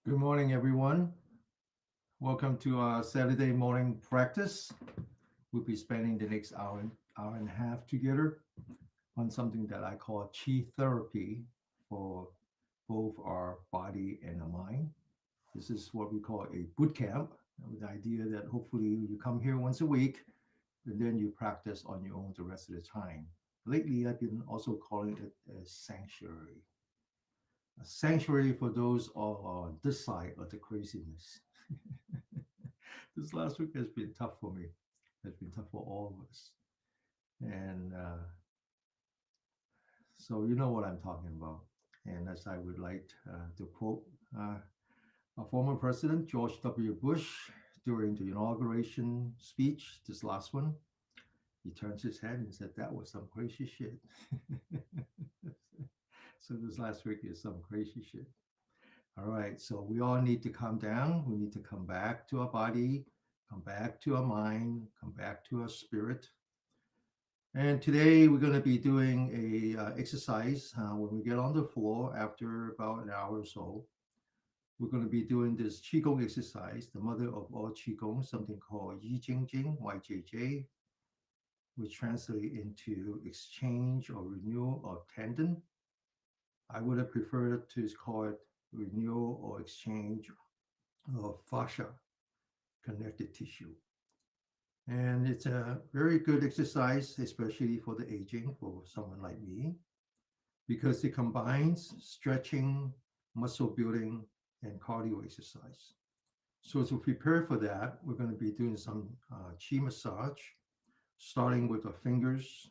Good morning, everyone. Welcome to our Saturday morning practice. We'll be spending the next hour and a half together on something that I call chi therapy for both our body and our mind. This is what we call a boot camp, with the idea that hopefully you come here once a week and then you practice on your own the rest of the time. Lately, I've been also calling it a sanctuary for those on this side of the craziness. This last week has been tough for me. Has been tough for all of us. And so you know what I'm talking about. And as I would like to quote our former president, George W. Bush, during the inauguration speech, this last one, he turns his head and said, "That was some crazy shit." So this last week is some crazy shit. All right, so we all need to calm down. We need to come back to our body, come back to our mind, come back to our spirit. And today we're going to be doing a exercise when we get on the floor after about an hour or so. We're going to be doing this qigong exercise, the mother of all qigong, something called Yi Jing Jing, YJJ, which translates into exchange or renewal of tendon. I would have preferred to call it renewal or exchange of fascia, connective tissue. And it's a very good exercise, especially for the aging, for someone like me, because it combines stretching, muscle building, and cardio exercise. So to prepare for that, we're going to be doing some chi massage, starting with the fingers,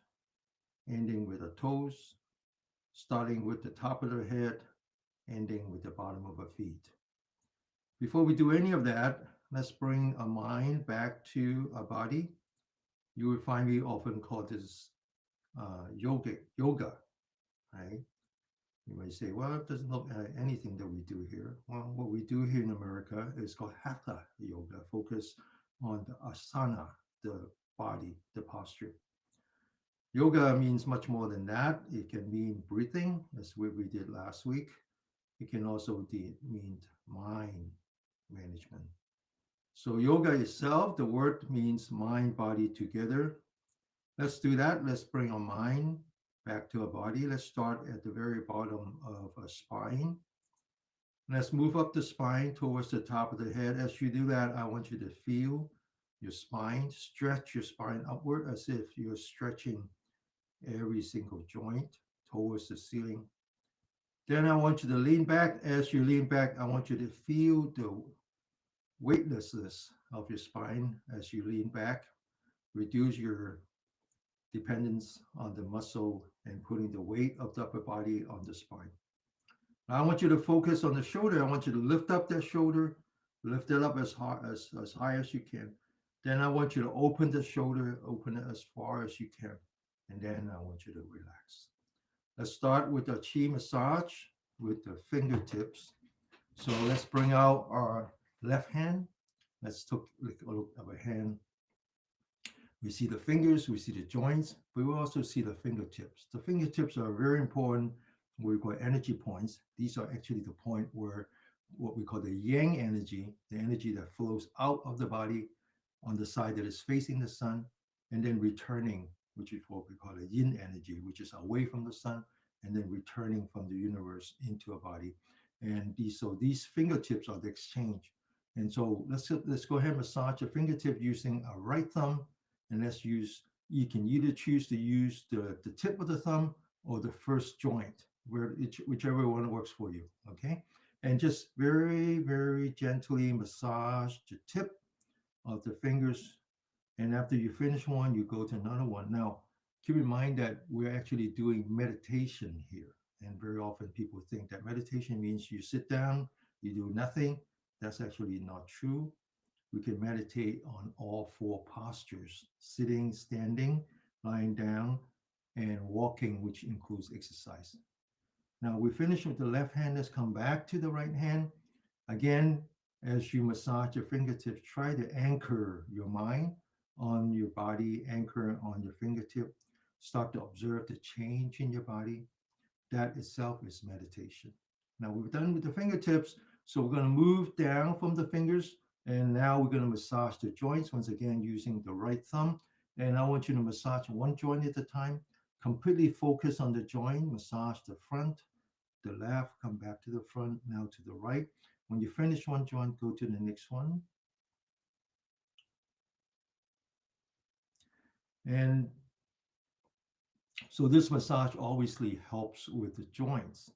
ending with the toes, starting with the top of the head, ending with the bottom of our feet. Before we do any of that, let's bring our mind back to our body. You will find me often call this yoga, right? You may say, well, it doesn't look like anything that we do here. Well, what we do here in America is called hatha yoga, focus on the asana, the body, the posture. Yoga means much more than that. It can mean breathing, as what we did last week. It can also mean mind management. So yoga itself, the word means mind, body together. Let's do that. Let's bring our mind back to our body. Let's start at the very bottom of our spine. Let's move up the spine towards the top of the head. As you do that, I want you to feel your spine, stretch your spine upward as if you're stretching every single joint towards the ceiling. Then I want you to lean back. As you lean back, I want you to feel the weightlessness of your spine as you lean back. Reduce your dependence on the muscle and putting the weight of the upper body on the spine. Now I want you to focus on the shoulder. I want you to lift up that shoulder, lift it up as high as you can. Then I want you to open the shoulder, open it as far as you can. And then I want you to relax. Let's start with the chi massage with the fingertips. So let's bring out our left hand. Let's take a look at our hand. We see the fingers, we see the joints, but we also see the fingertips. The fingertips are very important. We call energy points. These are actually the point where what we call the yang energy, the energy that flows out of the body on the side that is facing the sun, and then returning, which is what we call the yin energy, which is away from the sun and then returning from the universe into a body. And these fingertips are the exchange. And so let's go ahead and massage your fingertip using a right thumb, and you can either choose to use the tip of the thumb or the first joint, whichever one works for you. Okay. And just very, very gently massage the tip of the fingers. And after you finish one, you go to another one. Now, keep in mind that we're actually doing meditation here. And very often people think that meditation means you sit down, you do nothing. That's actually not true. We can meditate on all four postures: sitting, standing, lying down, and walking, which includes exercise. Now we finish with the left hand. Let's come back to the right hand. Again, as you massage your fingertips, try to anchor your mind on your body, anchor on your fingertip. Start to observe the change in your body. That itself is meditation. Now we're done with the fingertips. So we're going to move down from the fingers, and now we're going to massage the joints once again using the right thumb. And I want you to massage one joint at a time. Completely focus on the joint, massage the front, the left, come back to the front, now to the right. When you finish one joint, go to the next one. And so this massage obviously helps with the joints,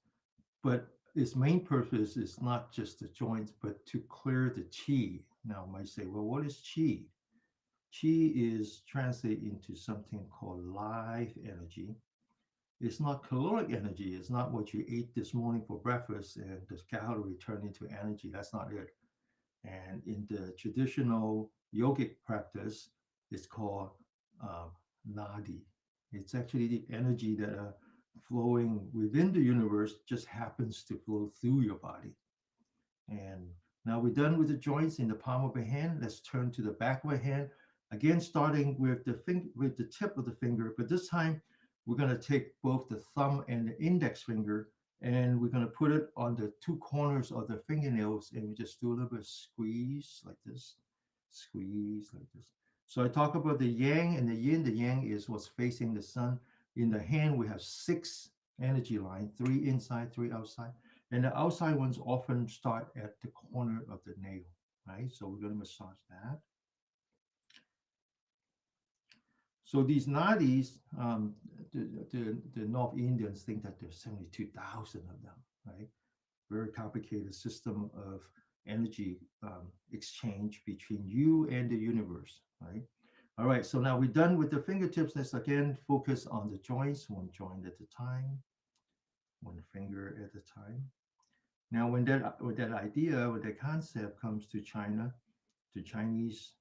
but its main purpose is not just the joints, but to clear the qi. Now, you might say, well, what is qi? Qi is translated into something called life energy. It's not caloric energy. It's not what you ate this morning for breakfast and the calorie turned into energy. That's not it. And in the traditional yogic practice, it's called um, nadi. It's actually the energy that are flowing within the universe, just happens to flow through your body. And now we're done with the joints in the palm of the hand. Let's turn to the back of the hand. Again, starting with the tip of the finger, but this time we're going to take both the thumb and the index finger, and we're going to put it on the two corners of the fingernails, and we just do a little bit of squeeze like this, squeeze like this. So I talk about the yang and the yin. The yang is what's facing the sun. In the hand, we have six energy lines, three inside, three outside. And the outside ones often start at the corner of the nail, right? So we're going to massage that. So these nadis, the North Indians think that there's 72,000 of them, right? Very complicated system of energy exchange between you and the universe, right? All right, so now we're done with the fingertips. Let's again focus on the joints, one joint at a time, one finger at a time. Now, when that idea, when that concept comes to China, the Chinese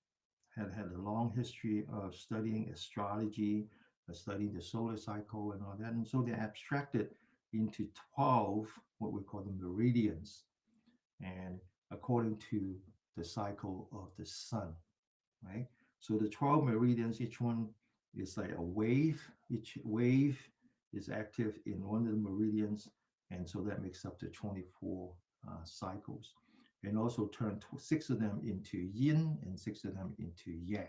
had a long history of studying astrology, studying the solar cycle and all that. And so they abstracted into 12, what we call the meridians, and according to the cycle of the sun, right? So the 12 meridians, each one is like a wave. Each wave is active in one of the meridians. And so that makes up the 24 cycles. And also turn six of them into yin and six of them into yang.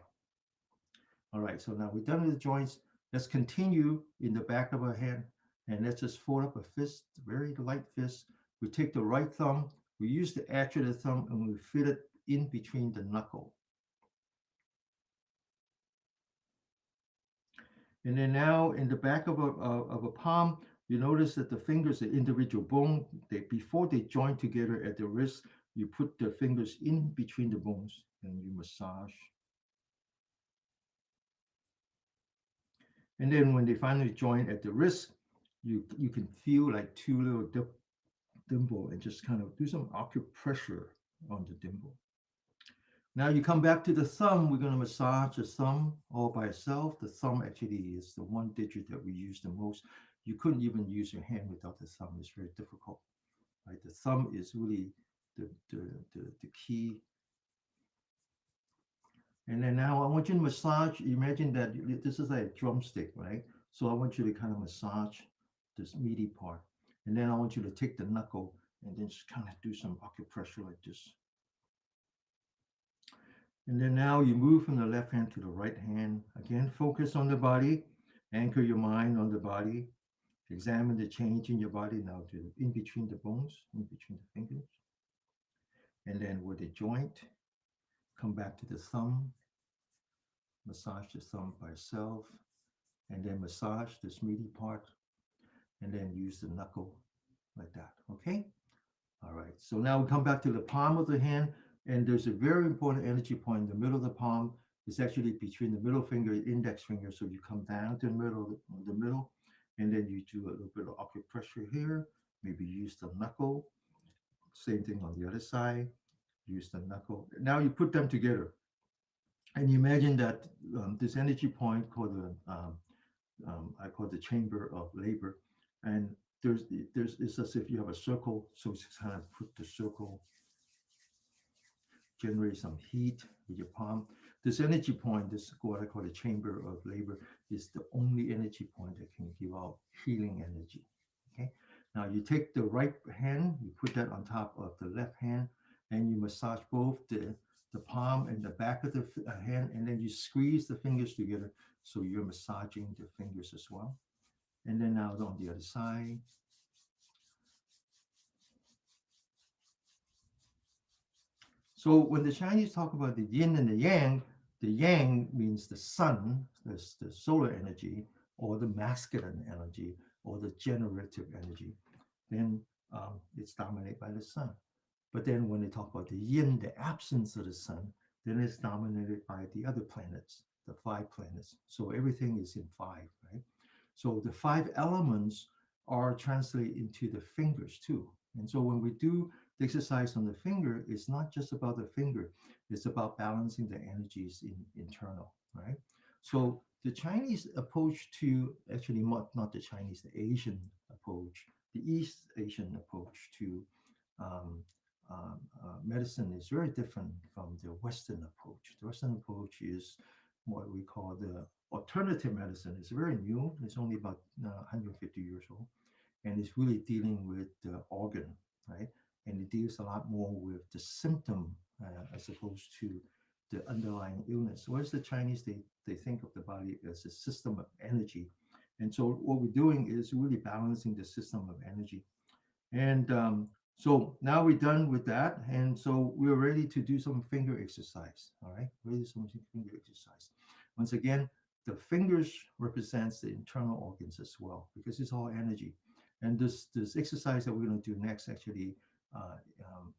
All right, so now we're done with the joints. Let's continue in the back of our hand, and let's just fold up a fist, very light fist. We take the right thumb, we use the edge of the thumb, and we fit it in between the knuckle. And then now in the back of a palm, you notice that the fingers, the individual bone, before they join together at the wrist, you put the fingers in between the bones and you massage. And then when they finally join at the wrist, you can feel like two little dimple and just kind of do some acupressure on the dimple. Now you come back to the thumb. We're going to massage the thumb all by itself. The thumb actually is the one digit that we use the most. You couldn't even use your hand without the thumb. It's very difficult, right? The thumb is really the key. And then now I want you to massage. Imagine that this is like a drumstick, right? So I want you to kind of massage this meaty part. And then I want you to take the knuckle and then just kind of do some acupressure like this. And then now you move from the left hand to the right hand. Again, focus on the body. Anchor your mind on the body. Examine the change in your body now to in between the bones, in between the fingers. And then with the joint, come back to the thumb. Massage the thumb by itself. And then massage this meaty part. And then use the knuckle like that. Okay? All right. So now we come back to the palm of the hand. And there's a very important energy point in the middle of the palm. It's actually between the middle finger and index finger. So you come down to the middle, and then you do a little bit of acupressure here. Maybe use the knuckle. Same thing on the other side. Use the knuckle. Now you put them together, and you imagine that this energy point called I call it the chamber of labor, and it's as if you have a circle. So it's kind of put the circle, generate some heat with your palm. This energy point, this is what I call the chamber of labor, is the only energy point that can give out healing energy. Okay. Now you take the right hand, you put that on top of the left hand, and you massage both the palm and the back of the hand, and then you squeeze the fingers together. So you're massaging the fingers as well. And then now on the other side. So when the Chinese talk about the yin and the yang means the sun, the solar energy, or the masculine energy, or the generative energy. Then it's dominated by the sun. But then when they talk about the yin, the absence of the sun, then it's dominated by the other planets, the five planets. So everything is in five, right? So the five elements are translated into the fingers too. And so when we do the exercise on the finger, it's not just about the finger, it's about balancing the energies in internal, right? So the Chinese approach to actually not the Chinese, the Asian approach, the East Asian approach to um, medicine is very different from the Western approach. The Western approach is what we call the alternative medicine. It's very new. It's only about 150 years old, and it's really dealing with the organ, right? And it deals a lot more with the symptom as opposed to the underlying illness. Whereas the Chinese, they think of the body as a system of energy. And so what we're doing is really balancing the system of energy. And so now we're done with that. And so we're ready to do some finger exercise. All right, ready to do some finger exercise. Once again, the fingers represents the internal organs as well because it's all energy. And this exercise that we're going to do next actually uh, um,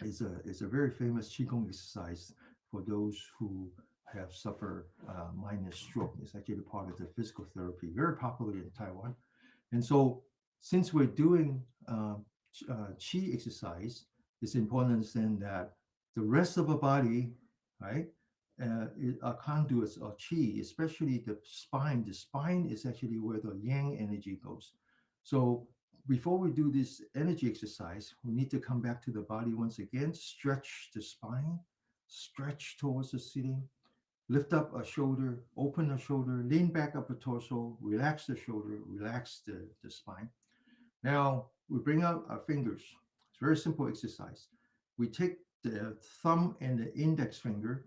is a very famous qigong exercise for those who have suffered minor stroke. It's actually part of the physical therapy, very popular in Taiwan. And so, since we're doing qi exercise, it's important to understand that the rest of our body, right, are conduits of qi, especially the spine. The spine is actually where the yang energy goes. So, before we do this energy exercise, we need to come back to the body once again, stretch the spine, stretch towards the ceiling, lift up a shoulder, open a shoulder, lean back up the torso, relax the shoulder, relax the spine. Now we bring out our fingers. It's a very simple exercise. We take the thumb and the index finger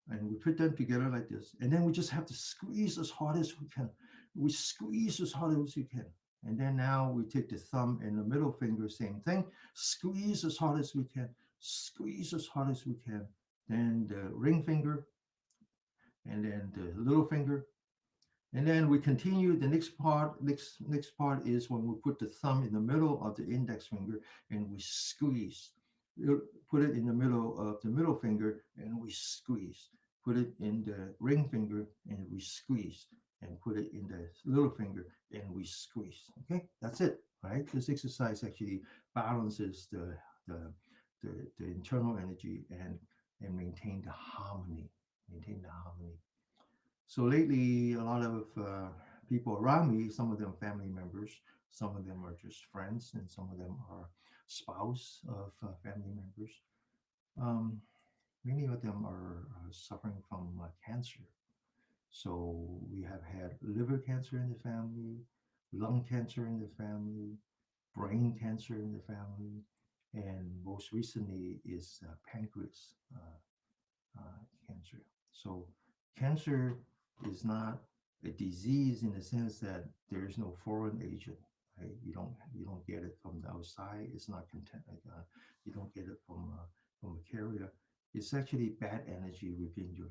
and we put them together like this. And then we just have to squeeze as hard as we can. We squeeze as hard as we can. And then now we take the thumb and the middle finger, same thing. Squeeze as hard as we can. Squeeze as hard as we can. Then the ring finger and then the little finger. And then we continue the next part. Next part is when we put the thumb in the middle of the index finger and we squeeze. Put it in the middle of the middle finger and we squeeze. Put it in the ring finger and we squeeze. And put it in the little finger and we squeeze. Okay, that's it. Right. This exercise actually balances the internal energy and maintain the harmony. Maintain the harmony. So lately, a lot of people around me, some of them family members, some of them are just friends, and some of them are spouse of family members. Um, Many of them are suffering from cancer. So we have had liver cancer in the family, lung cancer in the family, brain cancer in the family, and most recently is pancreas cancer. So cancer is not a disease in the sense that there is no foreign agent. Right? You don't get it from the outside. It's not content. You don't get it from a carrier. It's actually bad energy within your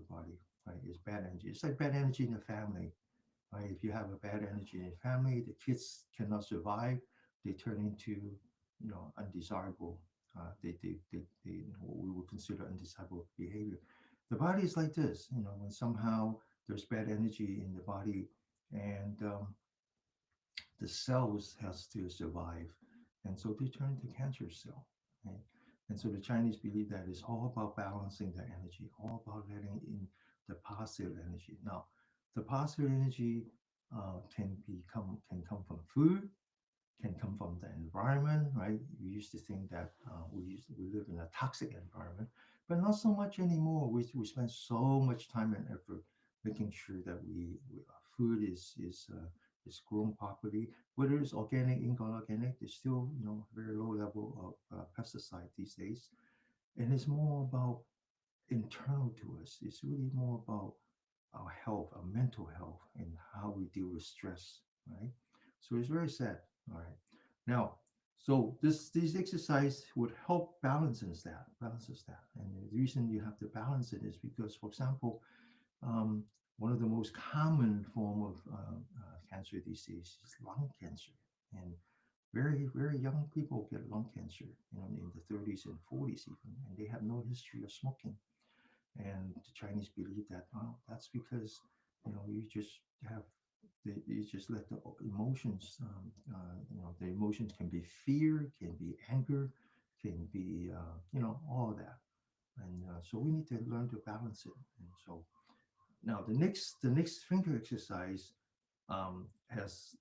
body. Right? It's bad energy. It's like bad energy in the family. Right? If you have a bad energy in the family, the kids cannot survive. They turn into undesirable. What we would consider undesirable behavior. The body is like this. When somehow there's bad energy in the body, and the cells has to survive, and so they turn to cancer cell. Right? And so the Chinese believe that it's all about balancing the energy, all about letting in the positive energy. Now, the positive energy can come from food, can come from the environment, right? We used to think that we live in a toxic environment, but not so much anymore. We spend so much time and effort making sure that our food is It's grown properly. Whether it's organic, inorganic, there's still, very low level of pesticide these days. And it's more about internal to us. It's really more about our health, our mental health, and how we deal with stress, right? So it's very sad. All right. Now, so this exercise would help balances that. And the reason you have to balance it is because, for example, um, one of the most common form of cancer these days is lung cancer, and very young people get lung cancer, in the 30s and 40s even, and they have no history of smoking. And the Chinese believe that, well, that's because you just have you just let the emotions, the emotions can be fear, can be anger, can be all of that, and so we need to learn to balance it. And so now the next finger exercise has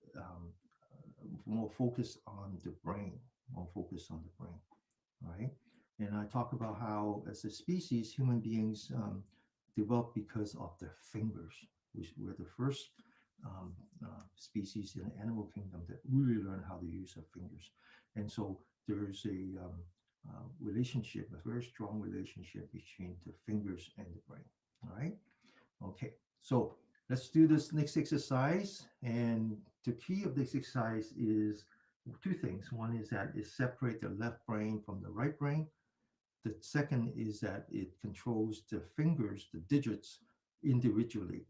more focus on the brain, more focus on the brain, right? And I talk about how, as a species, human beings developed because of their fingers, which were the first species in the animal kingdom that really learned how to use their fingers. And so there's a relationship, a very strong relationship between the fingers and the brain. All right. Okay. So let's do this next exercise. And the key of this exercise is two things. One is that it separates the left brain from the right brain. The second is that it controls the fingers, the digits, individually.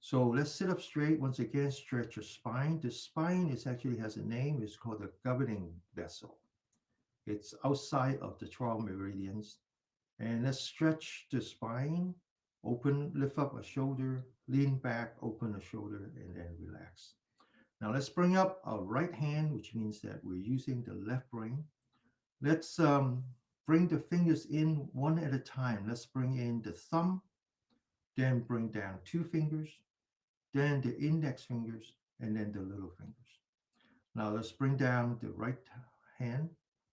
So let's sit up straight. Once again, stretch your spine. The spine is actually has a name. It's called the governing vessel. It's outside of the 12 meridians. And let's stretch the spine. Open, lift up a shoulder, lean back, open a shoulder, and then relax. Now let's bring up our right hand, which means that we're using the left brain. Let's bring the fingers in one at a time. Let's bring in the thumb, then bring down two fingers, then the index fingers, and then the little fingers. Now let's bring down the right hand,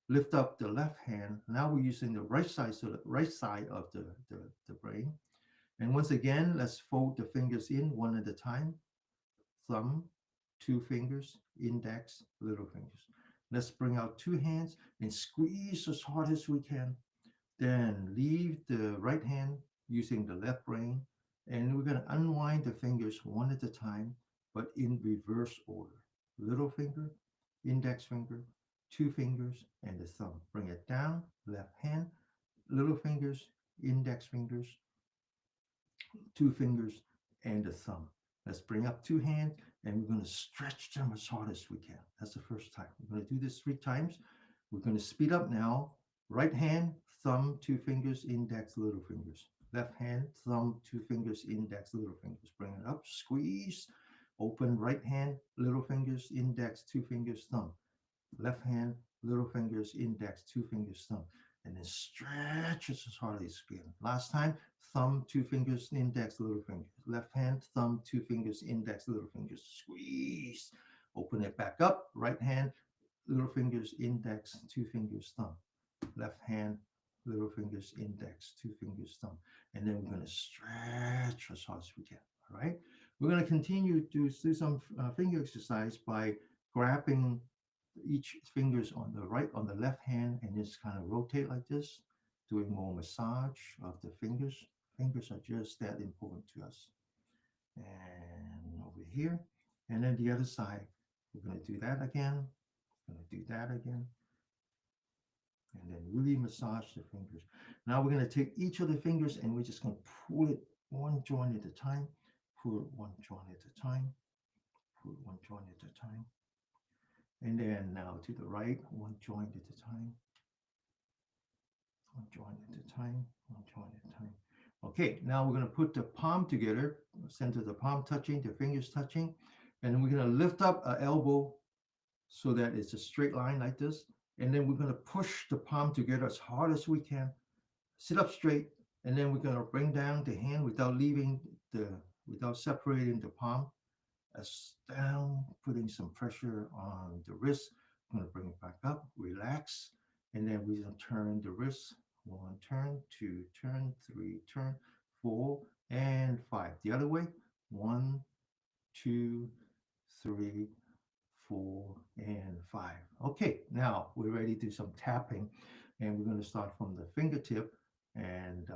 lift up the left hand. Now we're using the right side, so the right side of the brain. And once again, let's fold the fingers in one at a time. Thumb, two fingers, index, little fingers. Let's bring out two hands and squeeze as hard as we can. Then leave the right hand using the left brain. And we're going to unwind the fingers one at a time, but in reverse order. Little finger, index finger, two fingers, and the thumb. Bring it down, left hand, little fingers, index fingers, two fingers, and the thumb. Let's bring up two hands and we're going to stretch them as hard as we can. That's the first time. We're going to do this 3 times. We're going to speed up now. Right hand, thumb, two fingers, index, little fingers. Left hand, thumb, two fingers, index, little fingers. Bring it up, squeeze. Open right hand, little fingers, index, two fingers, thumb. Left hand, little fingers, index, two fingers, thumb. And then stretch it as hard as you can. Last time, thumb, two fingers, index, little fingers. Left hand, thumb, two fingers, index, little fingers. Squeeze. Open it back up. Right hand, little fingers, index, two fingers, thumb. Left hand, little fingers, index, two fingers, thumb. And then we're going to stretch as hard as we can. All right. We're going to continue to do some finger exercise by grabbing each fingers on the right, on the left hand, and just kind of rotate like this, doing more massage of the fingers. Fingers are just that important to us. And over here, and then the other side, we're going to do that again, going to do that again, and then really massage the fingers. Now we're going to take each of the fingers and we're just going to pull it one joint at a time, pull it one joint at a time, pull it one joint at a time. And then now to the right, one joint at a time, one joint at a time, one joint at a time. Okay, now we're going to put the palm together, center the palm touching, the fingers touching, and then we're going to lift up an elbow so that it's a straight line like this. And then we're going to push the palm together as hard as we can. Sit up straight, and then we're going to bring down the hand without separating the palm. As down, putting some pressure on the wrist. I'm going to bring it back up, relax, and then we're going to turn the wrist. 1 turn, 2 turn, 3 turn, 4 and 5. The other way. 1, 2, 3, 4, and 5. Okay, now we're ready to do some tapping, and we're going to start from the fingertip. And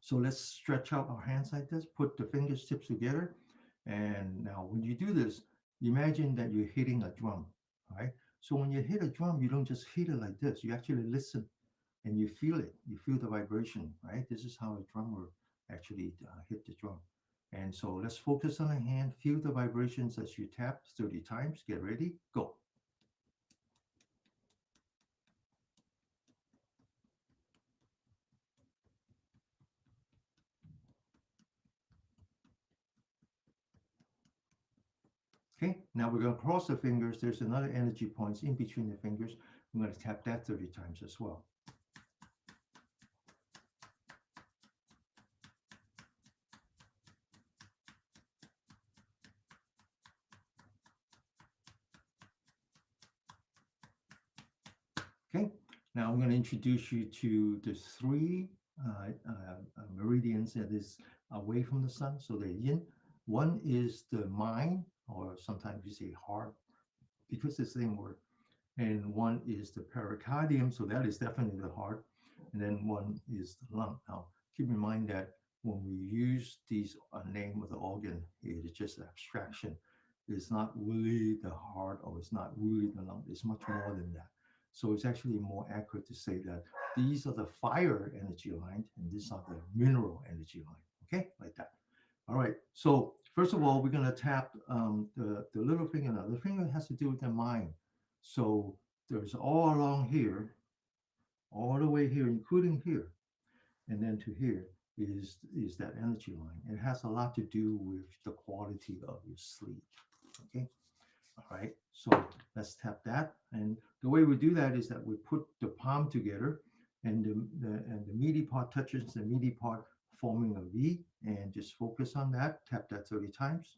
so let's stretch out our hands like this, put the fingertips together. And now when you do this, imagine that you're hitting a drum, right? So when you hit a drum, you don't just hit it like this. You actually listen and you feel it. You feel the vibration, right? This is how a drummer actually hit the drum. And so let's focus on the hand, feel the vibrations as you tap 30 times. Get ready, go. Okay, now we're going to cross the fingers. There's another energy points in between the fingers. I'm going to tap that 30 times as well. Okay, now I'm going to introduce you to the three meridians that is away from the sun. So the yin. One is the mind, or sometimes you say heart, because it's the same word. And one is the pericardium, so that is definitely the heart. And then one is the lung. Now, keep in mind that when we use these name of the organ, it is just abstraction. It's not really the heart or it's not really the lung. It's much more than that. So it's actually more accurate to say that these are the fire energy line and these are the mineral energy line. Okay, like that. All right. So first of all, we're going to tap the little finger. Now, the finger has to do with the mind. So there's all along here, all the way here, including here, and then to here is that energy line. It has a lot to do with the quality of your sleep. Okay. All right. So let's tap that. And the way we do that is that we put the palm together, and the meaty part touches the meaty part, forming a V. And just focus on that. Tap that 30 times.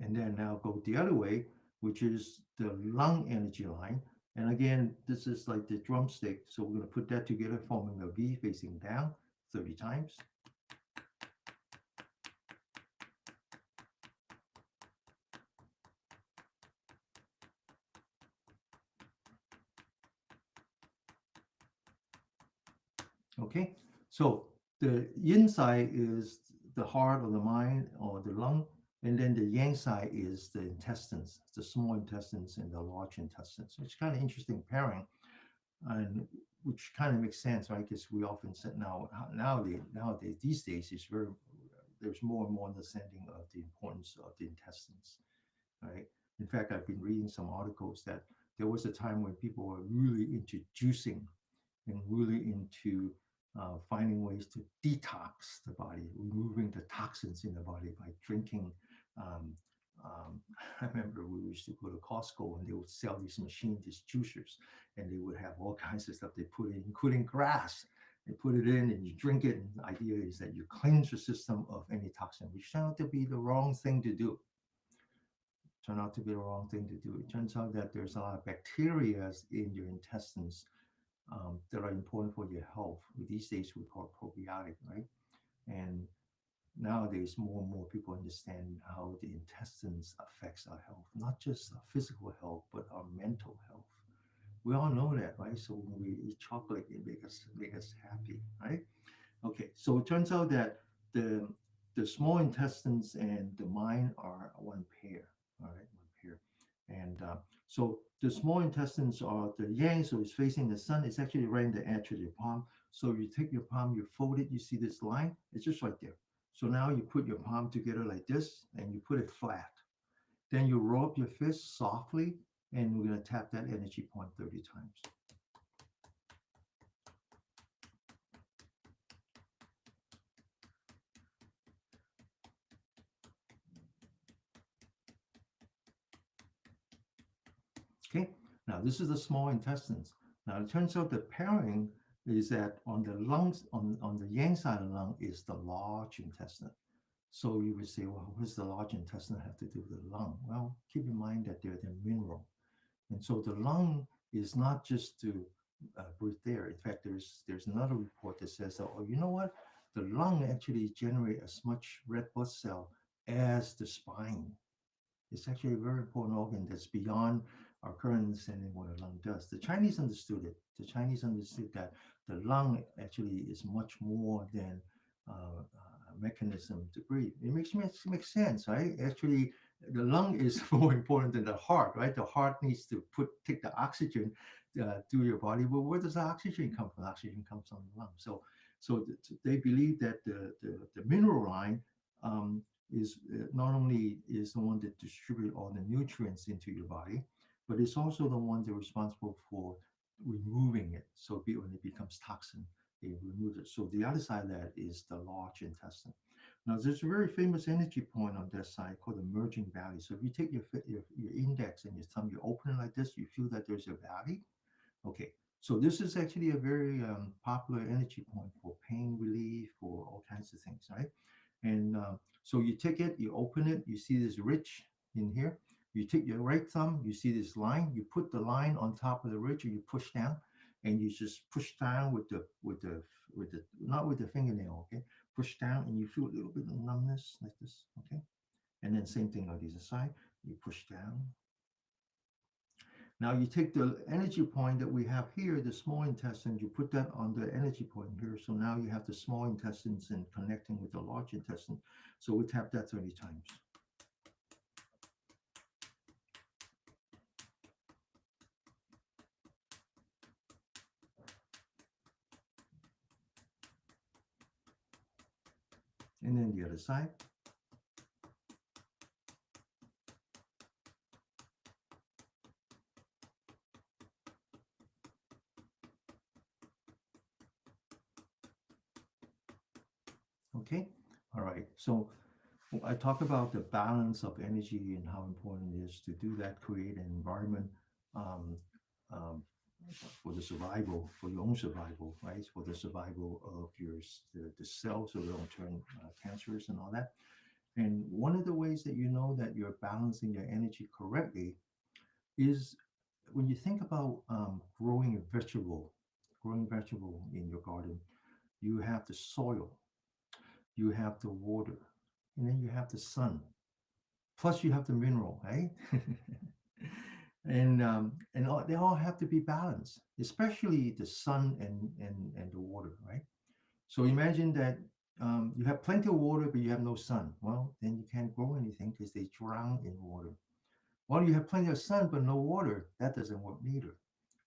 And then now go the other way, which is the lung energy line. And again, this is like the drumstick. So we're going to put that together, forming a V facing down 30 times. Okay, so the yin side is the heart or the mind or the lung, and then the yang side is the intestines, the small intestines and the large intestines. It's kind of interesting pairing, and which kind of makes sense, right? Because we often said nowadays these days is very there's more and more understanding of the importance of the intestines, right? In fact, I've been reading some articles that there was a time when people were really into juicing and really into finding ways to detox the body, removing the toxins in the body by drinking. Um, I remember we used to go to Costco and they would sell these machines, these juicers, and they would have all kinds of stuff they put in, including grass. They put it in and you drink it. And the idea is that you cleanse your system of any toxin, which turned out to be the wrong thing to do. Turned out to be the wrong thing to do. It turns out that there's a lot of bacteria in your intestines that are important for your health. These days we call it probiotic, right? And nowadays more and more people understand how the intestines affects our health, not just our physical health, but our mental health. We all know that, right? So when we eat chocolate, it makes us happy, right? Okay, so it turns out that the the small intestines and the mind are one pair, all right, one pair. And so the small intestines are the yang, so it's facing the sun. It's actually right in the edge of your palm. So you take your palm, you fold it, you see this line, it's just right there. So now you put your palm together like this and you put it flat. Then you roll up your fist softly and we're going to tap that energy point 30 times. Okay, now this is the small intestines. Now it turns out the pairing is that on the lungs, on the yang side of the lung is the large intestine. So you would say, well, what does the large intestine have to do with the lung? Well, keep in mind that they're the mineral. And so the lung is not just to breathe air. In fact, there's another report that says, oh, you know what? The lung actually generate as much red blood cell as the spine. It's actually a very important organ that's beyond our current understanding of what a lung does. The Chinese understood it. The Chinese understood that the lung actually is much more than a mechanism to breathe. It makes sense, right? Actually, the lung is more important than the heart, right? The heart needs to take the oxygen to your body, but where does the oxygen come from? Oxygen comes from the lung. So they believe that the mineral line is not only is the one that distribute all the nutrients into your body, but it's also the one that's responsible for removing it. So when it becomes toxin, they remove it. So the other side of that is the large intestine. Now, there's a very famous energy point on that side called the merging valley. So if you take your index and your thumb, you open it like this, you feel that there's a valley. Okay, so this is actually a very popular energy point for pain relief, for all kinds of things, right? And so you take it, you open it, you see this ridge in here. You take your right thumb, you see this line. You put the line on top of the ridge, and you push down, and you just push down with the not with the fingernail, okay? Push down, and you feel a little bit of numbness like this, okay? And then same thing on the other side. You push down. Now you take the energy point that we have here, the small intestine, you put that on the energy point here. So now you have the small intestines and connecting with the large intestine. So we tap that 30 times. And then the other side. Okay. All right. So I talk about the balance of energy and how important it is to do that, create an environment um, um, for the survival, for your own survival, right? For the survival of the cells so they don't turn cancerous and all that. And one of the ways that you know that you're balancing your energy correctly is when you think about growing vegetable in your garden, you have the soil, you have the water, and then you have the sun. Plus, you have the mineral, right? And they all have to be balanced, especially the sun and the water, right? So imagine that you have plenty of water, but you have no sun. Well, then you can't grow anything because they drown in water. Well, you have plenty of sun, but no water. That doesn't work neither.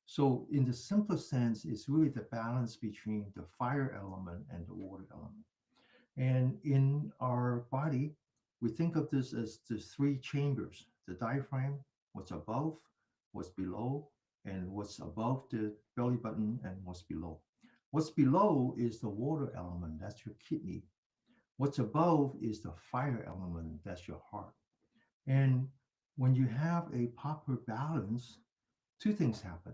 So, in the simplest sense, it's really the balance between the fire element and the water element. And in our body, we think of this as the three chambers: the diaphragm, what's above, what's below, and what's above the belly button and what's below. What's below is the water element, that's your kidney. What's above is the fire element, that's your heart. And when you have a proper balance, two things happen.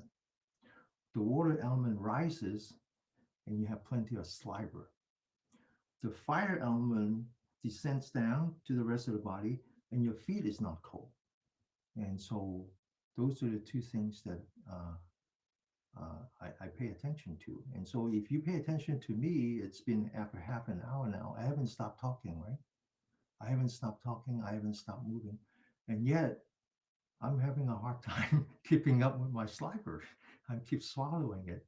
The water element rises and you have plenty of saliva. The fire element descends down to the rest of the body and your feet is not cold. And so those are the two things that I pay attention to. And so if you pay attention to me, it's been after half an hour now. I haven't stopped talking, right? I haven't stopped talking. I haven't stopped moving. And yet I'm having a hard time keeping up with my saliva. I keep swallowing it,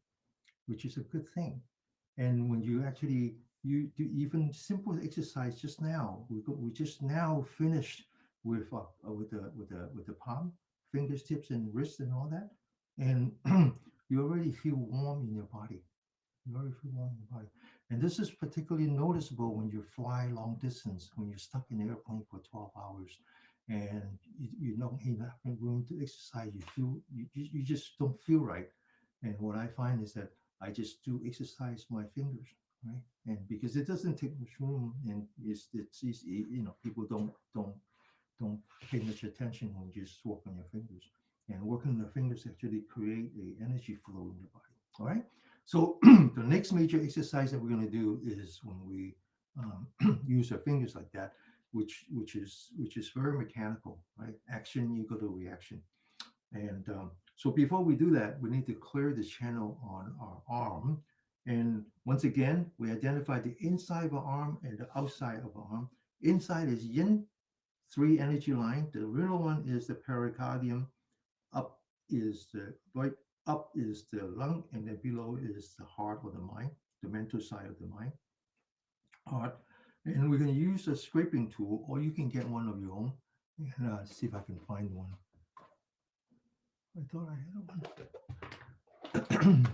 which is a good thing. And when you actually you do even simple exercise just now, we just now finished with the palm, fingers, tips, and wrists and all that, and you already feel warm in your body. You already feel warm in your body, and this is particularly noticeable when you fly long distance, when you're stuck in an airplane for 12 hours, and you don't even have room to exercise. You just don't feel right. And what I find is that I just do exercise my fingers, right? And because it doesn't take much room, and it's easy, people don't pay much attention when you just work on your fingers. And working on the fingers actually create a energy flow in your body. All right. So the next major exercise that we're going to do is when we use our fingers like that, which is very mechanical, right? Action equal to reaction. And so before we do that, we need to clear the channel on our arm. And once again, we identify the inside of our arm and the outside of our arm. Inside is yin, three energy line. The middle one is the pericardium. Up is the right. Up is the lung, and then below is the heart or the mind, the mental side of the mind, heart. And we're going to use a scraping tool, or you can get one of your own. And see if I can find one. I thought I had one.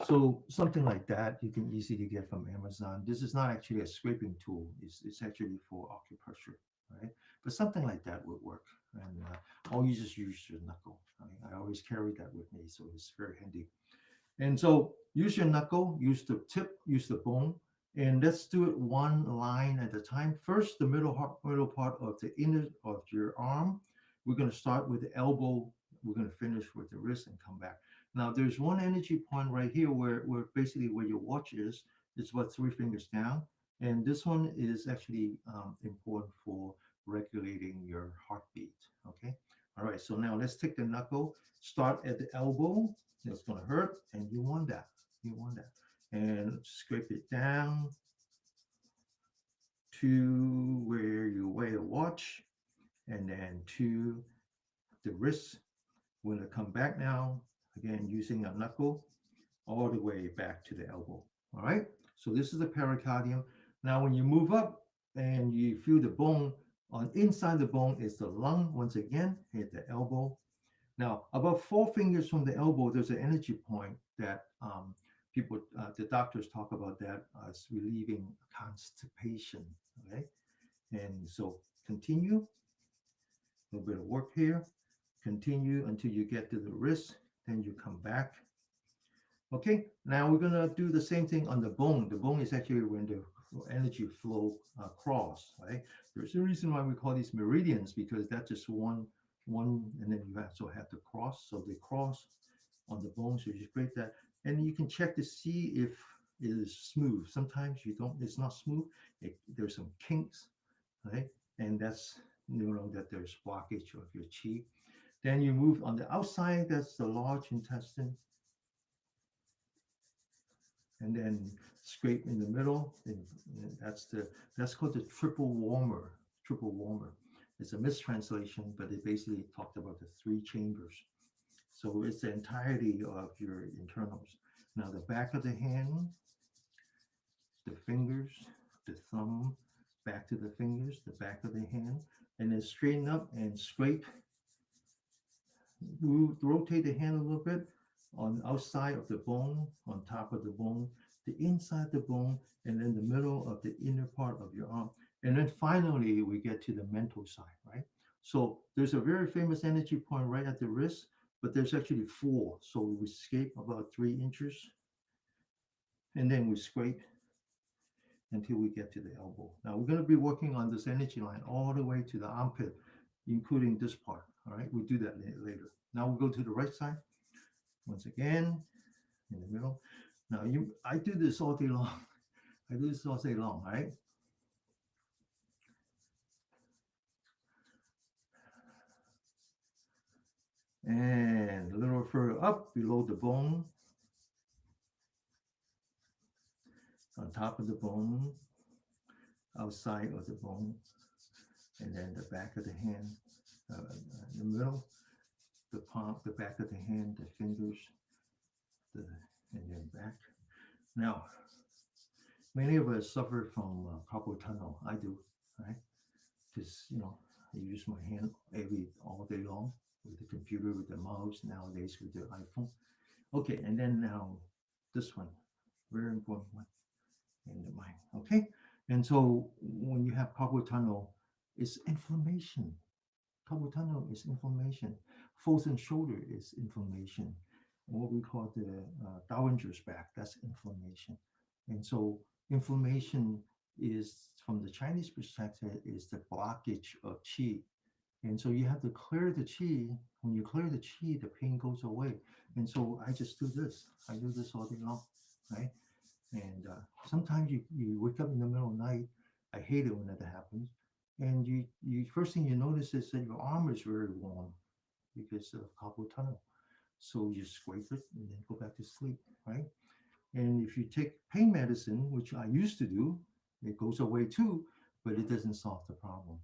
So something like that you can easily get from Amazon. This is not actually a scraping tool. It's actually for acupressure, right? But something like that would work. And or you just use your knuckle. I always carry that with me, so it's very handy. And so use your knuckle, use the tip, use the bone, and let's do it one line at a time. First, the middle part of the inner of your arm. We're going to start with the elbow. We're going to finish with the wrist and come back. Now, there's one energy point right here where basically where your watch is. It's about three fingers down, and this one is actually important for regulating your heartbeat. Okay. All right. So now let's take the knuckle. Start at the elbow. It's going to hurt, and you want that. You want that. And scrape it down to where you wear a watch, and then to the wrist. We're going to come back now, again, using a knuckle all the way back to the elbow. All right. So this is the pericardium. Now, when you move up and you feel the bone, on inside the bone is the lung. Once again, hit the elbow. Now, about four fingers from the elbow, there's an energy point that people, the doctors talk about that as relieving constipation. Okay. And so continue, a little bit of work here. Continue until you get to the wrist. Then you come back. Okay. Now we're going to do the same thing on the bone. The bone is actually when the energy flow across, right? There's a reason why we call these meridians because that's just one, and then you also have to cross. So they cross on the bone. So you just break that, and you can check to see if it is smooth. Sometimes you don't. It's not smooth. There's some kinks, right? And that's that there's blockage of your chi. Then you move on the outside. That's the large intestine, and then scrape in the middle. And that's called the triple warmer. Triple warmer. It's a mistranslation, but it basically talked about the three chambers. So it's the entirety of your internals. Now the back of the hand, the fingers, the thumb, back to the fingers, the back of the hand, and then straighten up and scrape. Move, rotate the hand a little bit on the outside of the bone, on top of the bone, the inside of the bone, and then the middle of the inner part of your arm. And then finally, we get to the mental side, right? So there's a very famous energy point right at the wrist, but there's actually four. So we scrape about 3 inches, and then we scrape until we get to the elbow. Now we're going to be working on this energy line all the way to the armpit, including this part. All right, we'll do that later. Now we'll go to the right side. Once again, in the middle. Now I do this all day long. I do this all day long, right? And a little further up below the bone, on top of the bone, outside of the bone, and then the back of the hand, in the middle, the palm, the back of the hand, the fingers, the, and then back. Now, many of us suffer from carpal tunnel. I do, right? Because I use my hand all day long with the computer, with the mouse, nowadays with the iPhone. Okay, and then now this one, very important one in the mind. Okay, and so when you have carpal tunnel, it's inflammation. Carpal tunnel is inflammation. Frozen shoulder is inflammation. And what we call the Dowager's back, that's inflammation. And so inflammation is, from the Chinese perspective, is the blockage of qi. And so you have to clear the qi. When you clear the qi, the pain goes away. And so I just do this. I do this all day long, right? And sometimes you wake up in the middle of the night. I hate it when that happens. And you first thing you notice is that your arm is very warm. because of carpal tunnel. So you scrape it and then go back to sleep, right? And if you take pain medicine, which I used to do, it goes away too, but it doesn't solve the problem,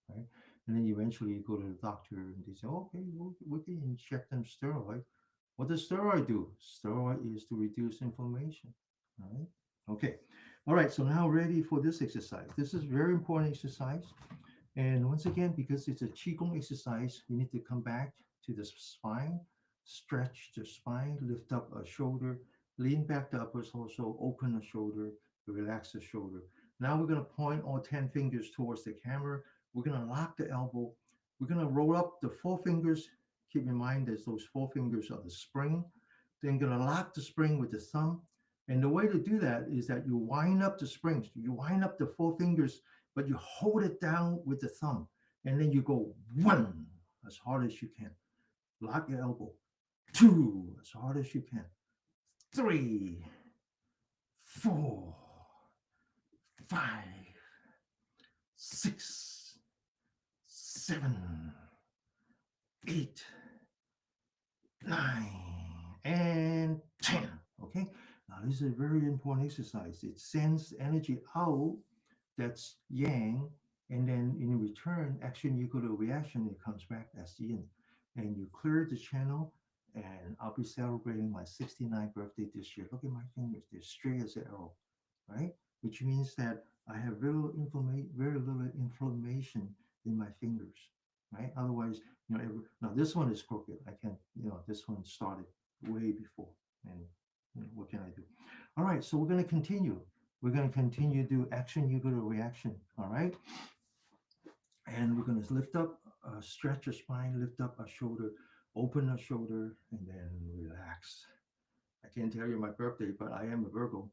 right? And then eventually you go to the doctor and they say, okay, we can inject them steroid. What does steroid do? Steroid is to reduce inflammation, right? Okay. All right. So now ready for this exercise. This is very important exercise. And once again, because it's a Qigong exercise, we need to come back to the spine, stretch the spine, lift up a shoulder, lean back the upper torso, open the shoulder, relax the shoulder. Now we're going to point all 10 fingers towards the camera. We're going to lock the elbow. We're going to roll up the four fingers. Keep in mind that those four fingers are the spring. Then going to lock the spring with the thumb. And the way to do that is that you wind up the springs. You wind up the four fingers, but you hold it down with the thumb. And then you go one as hard as you can. Lock your elbow. Two as hard as you can. Three, four, five, six, seven, eight, nine, and 10. Okay. Now, this is a very important exercise. It sends energy out, that's yang, and then in return, action equal to reaction, it comes back as yin. And you clear the channel, and I'll be celebrating my 69th birthday this year. Look at my fingers, they're straight as an arrow, right? Which means that I have very little inflammation in my fingers, right? Otherwise, now this one is crooked. I can't, this one started way before. And what can I do? All right, so we're going to continue. We're going to continue to do action equal to reaction. All right. And we're going to lift up, stretch your spine, lift up our shoulder, open our shoulder, and then relax. I can't tell you my birthday, but I am a Virgo.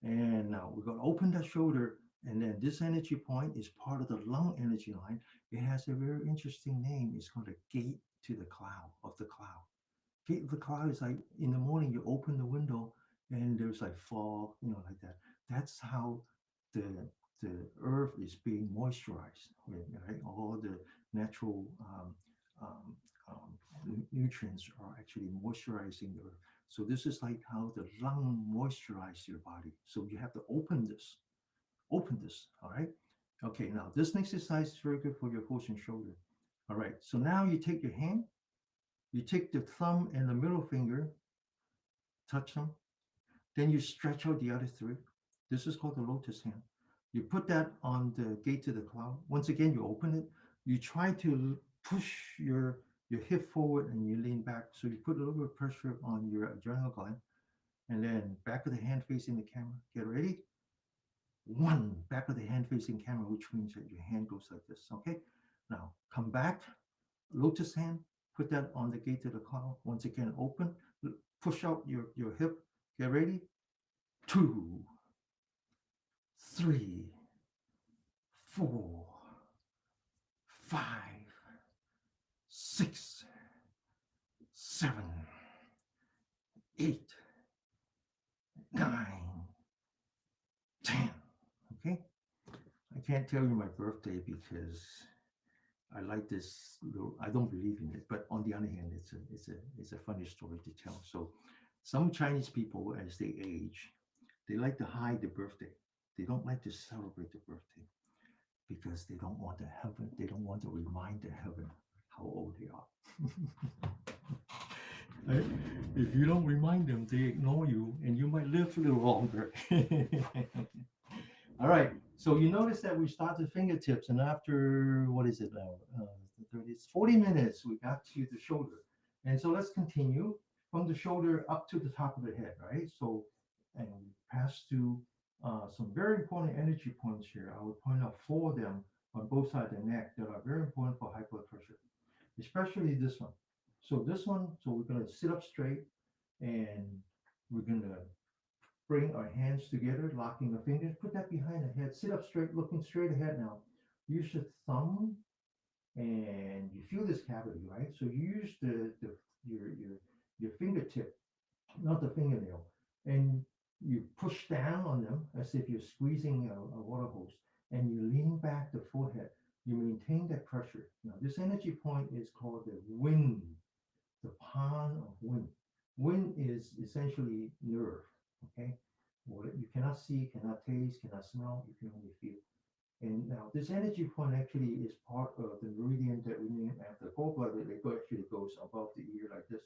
And now we're going to open the shoulder. And then this energy point is part of the lung energy line. It has a very interesting name. It's called a gate to the cloud of the cloud. Gate of the cloud is like in the morning, you open the window and there's like fog, like that. That's how the the earth is being moisturized, right? All the natural um, nutrients are actually moisturizing the earth. So this is like how the lung moisturize your body. So you have to open this, all right? Okay, now this next exercise is very good for your horse and shoulder. All right, so now you take your hand, you take the thumb and the middle finger, touch them, then you stretch out the other three. This is called the lotus hand. You put that on the gate to the cloud. Once again, you open it. You try to push your hip forward and you lean back. So you put a little bit of pressure on your adrenal gland. And then back of the hand facing the camera. Get ready. One, back of the hand facing camera, which means that your hand goes like this. Okay. Now come back. Lotus hand. Put that on the gate to the cloud. Once again, open. Push out your hip. Get ready. 2, 3, 4, 5, 6, 7, 8, 9, 10. Okay? I can't tell you my birthday because I like this little, I don't believe in it, but on the other hand, it's a funny story to tell. So some Chinese people, as they age, they like to hide the birthday. They don't like to celebrate the birthday because they don't want they don't want to remind the heaven how old they are. Right? If you don't remind them, they ignore you and you might live a little longer. All right. So you notice that we start the fingertips, and after, what is it now? 40 minutes, we got to the shoulder. And so let's continue from the shoulder up to the top of the head, right? So, and we pass through some very important energy points here. I would point out 4 of them on both sides of the neck that are very important for high blood pressure, especially this one. So this one, so we're going to sit up straight and we're going to bring our hands together, locking the fingers, put that behind the head, sit up straight, looking straight ahead now. Use your thumb and you feel this cavity, right? So you use your fingertip, not the fingernail, and you push down on them as if you're squeezing a water hose, and you lean back the forehead. You maintain that pressure. Now, this energy point is called the wind, the palm of wind. Wind is essentially nerve, okay? What you cannot see, cannot taste, cannot smell, you can only feel. And now this energy point actually is part of the meridian that we name after gallbladder. It actually goes above the ear like this.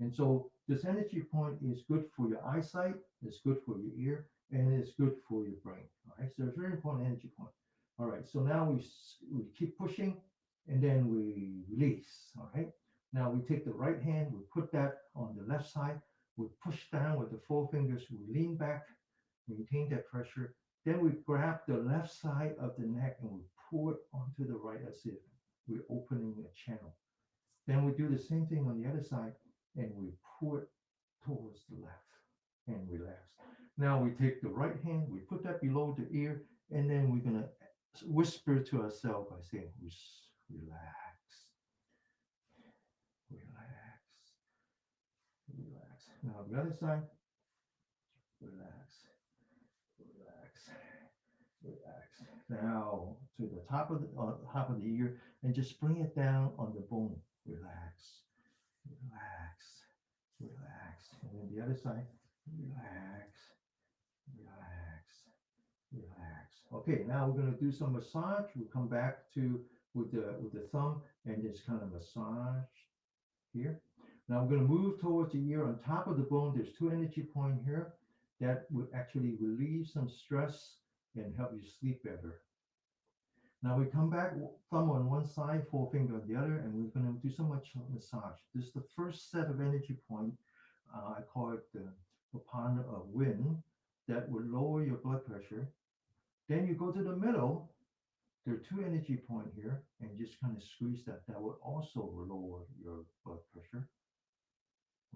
And so this energy point is good for your eyesight, it's good for your ear, and it's good for your brain. All right, so it's a very important energy point. All right, so now we keep pushing and then we release. All right, now we take the right hand, we put that on the left side, we push down with the four fingers, we lean back, maintain that pressure. Then we grab the left side of the neck and we pull it onto the right as if we're opening a channel. Then we do the same thing on the other side and we pull it towards the left and relax. Now we take the right hand, we put that below the ear, and then we're going to whisper to ourselves by saying, relax, relax, relax. Now the other side, relax, relax, relax. Now to the top of the ear, and just bring it down on the bone. Relax, relax, relax. And then the other side, relax, relax, relax. Okay, now we're going to do some massage. We'll come back to with the thumb and just kind of massage here. Now we're going to move towards the ear. On top of the bone, there's two energy points here that will actually relieve some stress and help you sleep better. Now we come back, thumb on one side, forefinger on the other, and we're going to do some massage. This is the first set of energy point. I call it the Papana of wind that will lower your blood pressure. Then you go to the middle. There are two energy points here, and just kind of squeeze that. That will also lower your blood pressure.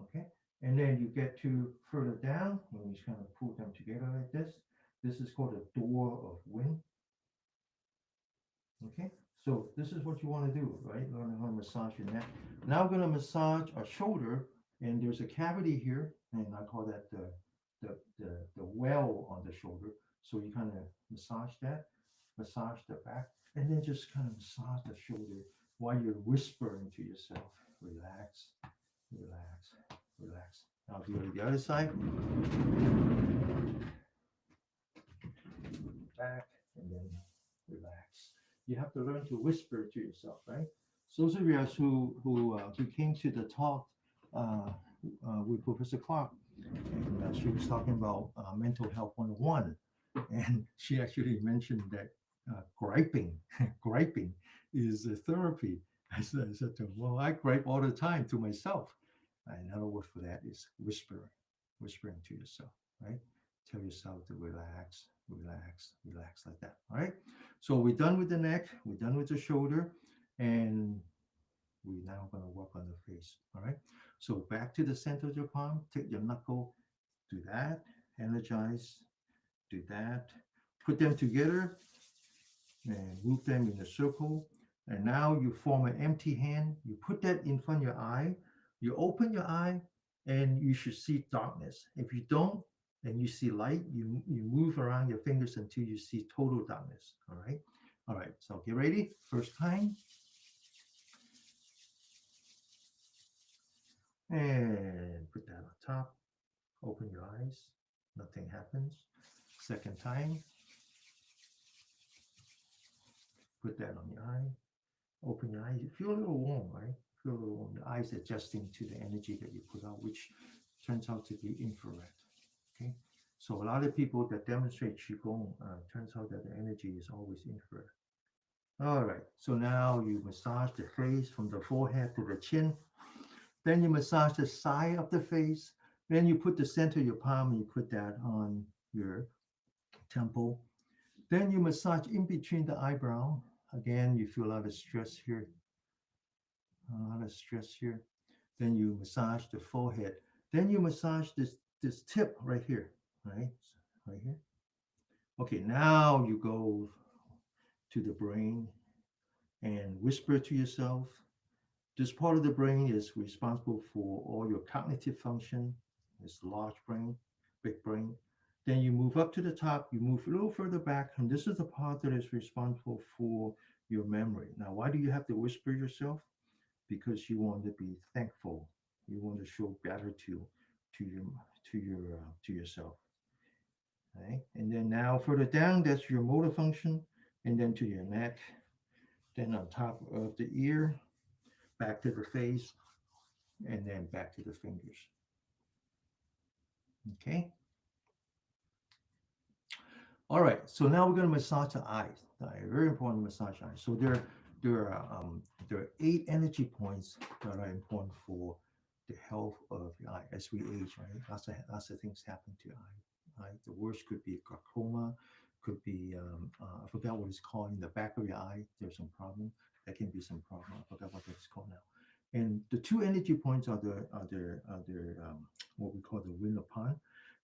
Okay, and then you get to further down, and you just kind of pull them together like this. This is called a door of wind. Okay, so this is what you want to do, right? Learn how to massage your neck. Now I'm going to massage our shoulder, and there's a cavity here, and I call that the well on the shoulder. So you kind of massage that, massage the back, and then just kind of massage the shoulder while you're whispering to yourself, relax, relax, relax. Now do it the other side. Back, and then relax. You have to learn to whisper to yourself, right? So those of us who came to the talk with Professor Clark, and she was talking about mental health 101, and she actually mentioned that griping is a therapy. I said to her, well, I gripe all the time to myself. Another word for that is whispering to yourself, right? Tell yourself to relax, relax, relax like that. All right. So we're done with the neck, we're done with the shoulder, and we're now going to work on the face. All right. So back to the center of your palm, take your knuckle, do that, energize, do that, put them together and move them in a circle. And now you form an empty hand. You put that in front of your eye. You open your eye and you should see darkness. If you don't, and you see light, you move around your fingers until you see total darkness. All right. All right. So get ready. First time. And put that on top. Open your eyes. Nothing happens. Second time. Put that on your eye. Open your eyes. You feel a little warm, right? Feel a little warm. The eyes adjusting to the energy that you put out, which turns out to be infrared. Okay, so a lot of people that demonstrate Qigong, turns out that the energy is always infrared. All right, so now you massage the face from the forehead to the chin. Then you massage the side of the face. Then you put the center of your palm and you put that on your temple. Then you massage in between the eyebrow. Again, you feel a lot of stress here. A lot of stress here. Then you massage the forehead. Then you massage this tip right here, right here. Okay, now you go to the brain and whisper to yourself. This part of the brain is responsible for all your cognitive function. It's large brain, big brain. Then you move up to the top, you move a little further back, and this is the part that is responsible for your memory. Now, why do you have to whisper yourself? Because you want to be thankful. You want to show gratitude to your to yourself. Right? And then now further down, that's your motor function, and then to your neck, then on top of the ear, back to the face, and then back to the fingers. Okay. All right. So now we're going to massage the eyes. Very important to massage eyes. So there are there are 8 energy points that are important for the health of the eye as we age. Right. Lots of things happen to the eye. Right. The worst could be glaucoma, could be I forgot what it's called in the back of your eye. There's some problem. That can be some problem. I forgot what that's called now. And the 2 energy points are what we call the wheel of pond.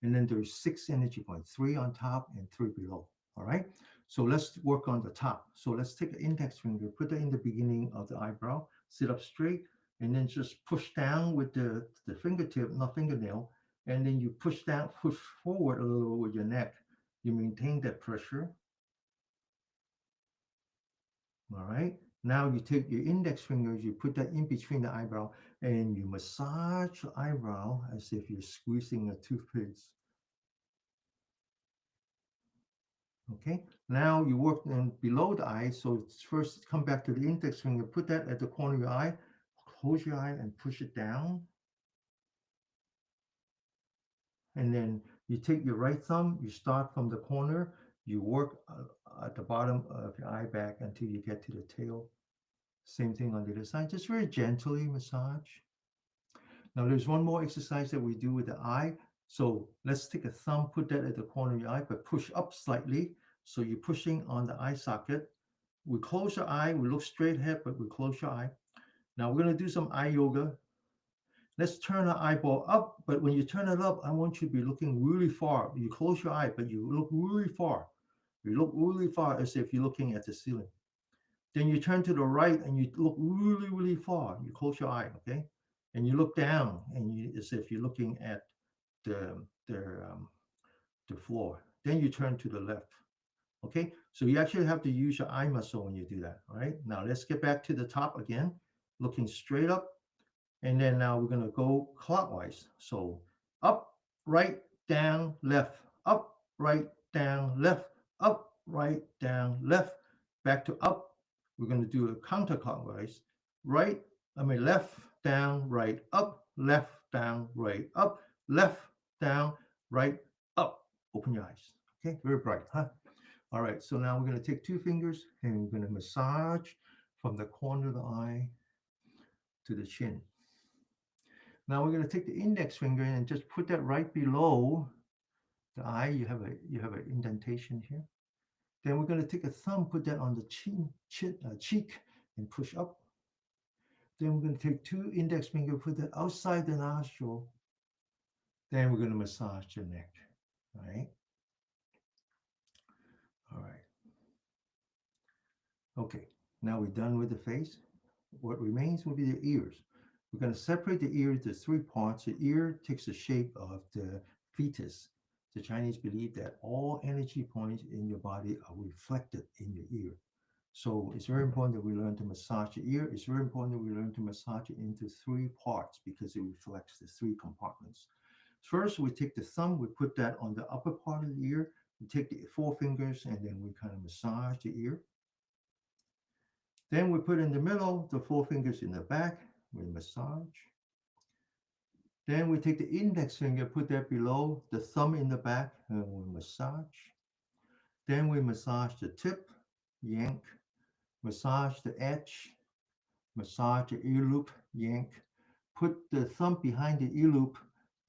And then there's 6 energy points, 3 on top and 3 below. All right. So let's work on the top. So let's take an index finger, put that in the beginning of the eyebrow, sit up straight, and then just push down with the fingertip, not fingernail, and then you push down, push forward a little with your neck. You maintain that pressure. All right. Now you take your index fingers, you put that in between the eyebrow, and you massage the eyebrow as if you're squeezing a toothpaste. Okay. Now you work then below the eye. So first come back to the index finger, put that at the corner of your eye, close your eye and push it down. And then you take your right thumb, you start from the corner, you work at the bottom of your eye back until you get to the tail. Same thing on the other side, just very gently massage. Now there's one more exercise that we do with the eye. So let's take a thumb, put that at the corner of your eye, but push up slightly. So you're pushing on the eye socket. We close your eye, we look straight ahead, but we close your eye. Now we're going to do some eye yoga. Let's turn our eyeball up, but when you turn it up, I want you to be looking really far. You close your eye, but you look really far. You look really far as if you're looking at the ceiling. Then you turn to the right and you look really, really far. You close your eye, okay? And you look down and as if you're looking at the, the, um, the floor. Then you turn to the left. Okay, so you actually have to use your eye muscle when you do that. All right, now let's get back to the top again, looking straight up. And then now we're going to go clockwise. So up, right, down, left, up, right, down, left, up, right, down, left, back to up. We're going to do a counterclockwise. Left, down, right, up, left, down, right, up, left, down, right, up. Open your eyes. Okay, very bright, huh? All right, so now we're going to take 2 fingers and we're going to massage from the corner of the eye to the chin. Now we're going to take the index finger and just put that right below the eye. You have an indentation here. Then we're going to take a thumb, put that on the cheek, and push up. Then we're going to take 2 index fingers, put that outside the nostril. Then we're going to massage the neck. All right. All right. Okay. Now we're done with the face. What remains will be the ears. We're going to separate the ear into 3 parts. The ear takes the shape of the fetus. The Chinese believe that all energy points in your body are reflected in your ear. So it's very important that we learn to massage the ear. It's very important that we learn to massage it into 3 parts because it reflects the 3 compartments. First, we take the thumb, we put that on the upper part of the ear. We take the 4 fingers and then we kind of massage the ear. Then we put in the middle, the 4 fingers in the back, we massage. Then we take the index finger, put that below, the thumb in the back, and we massage. Then we massage the tip, yank, massage the edge, massage the ear loop, yank. Put the thumb behind the ear loop,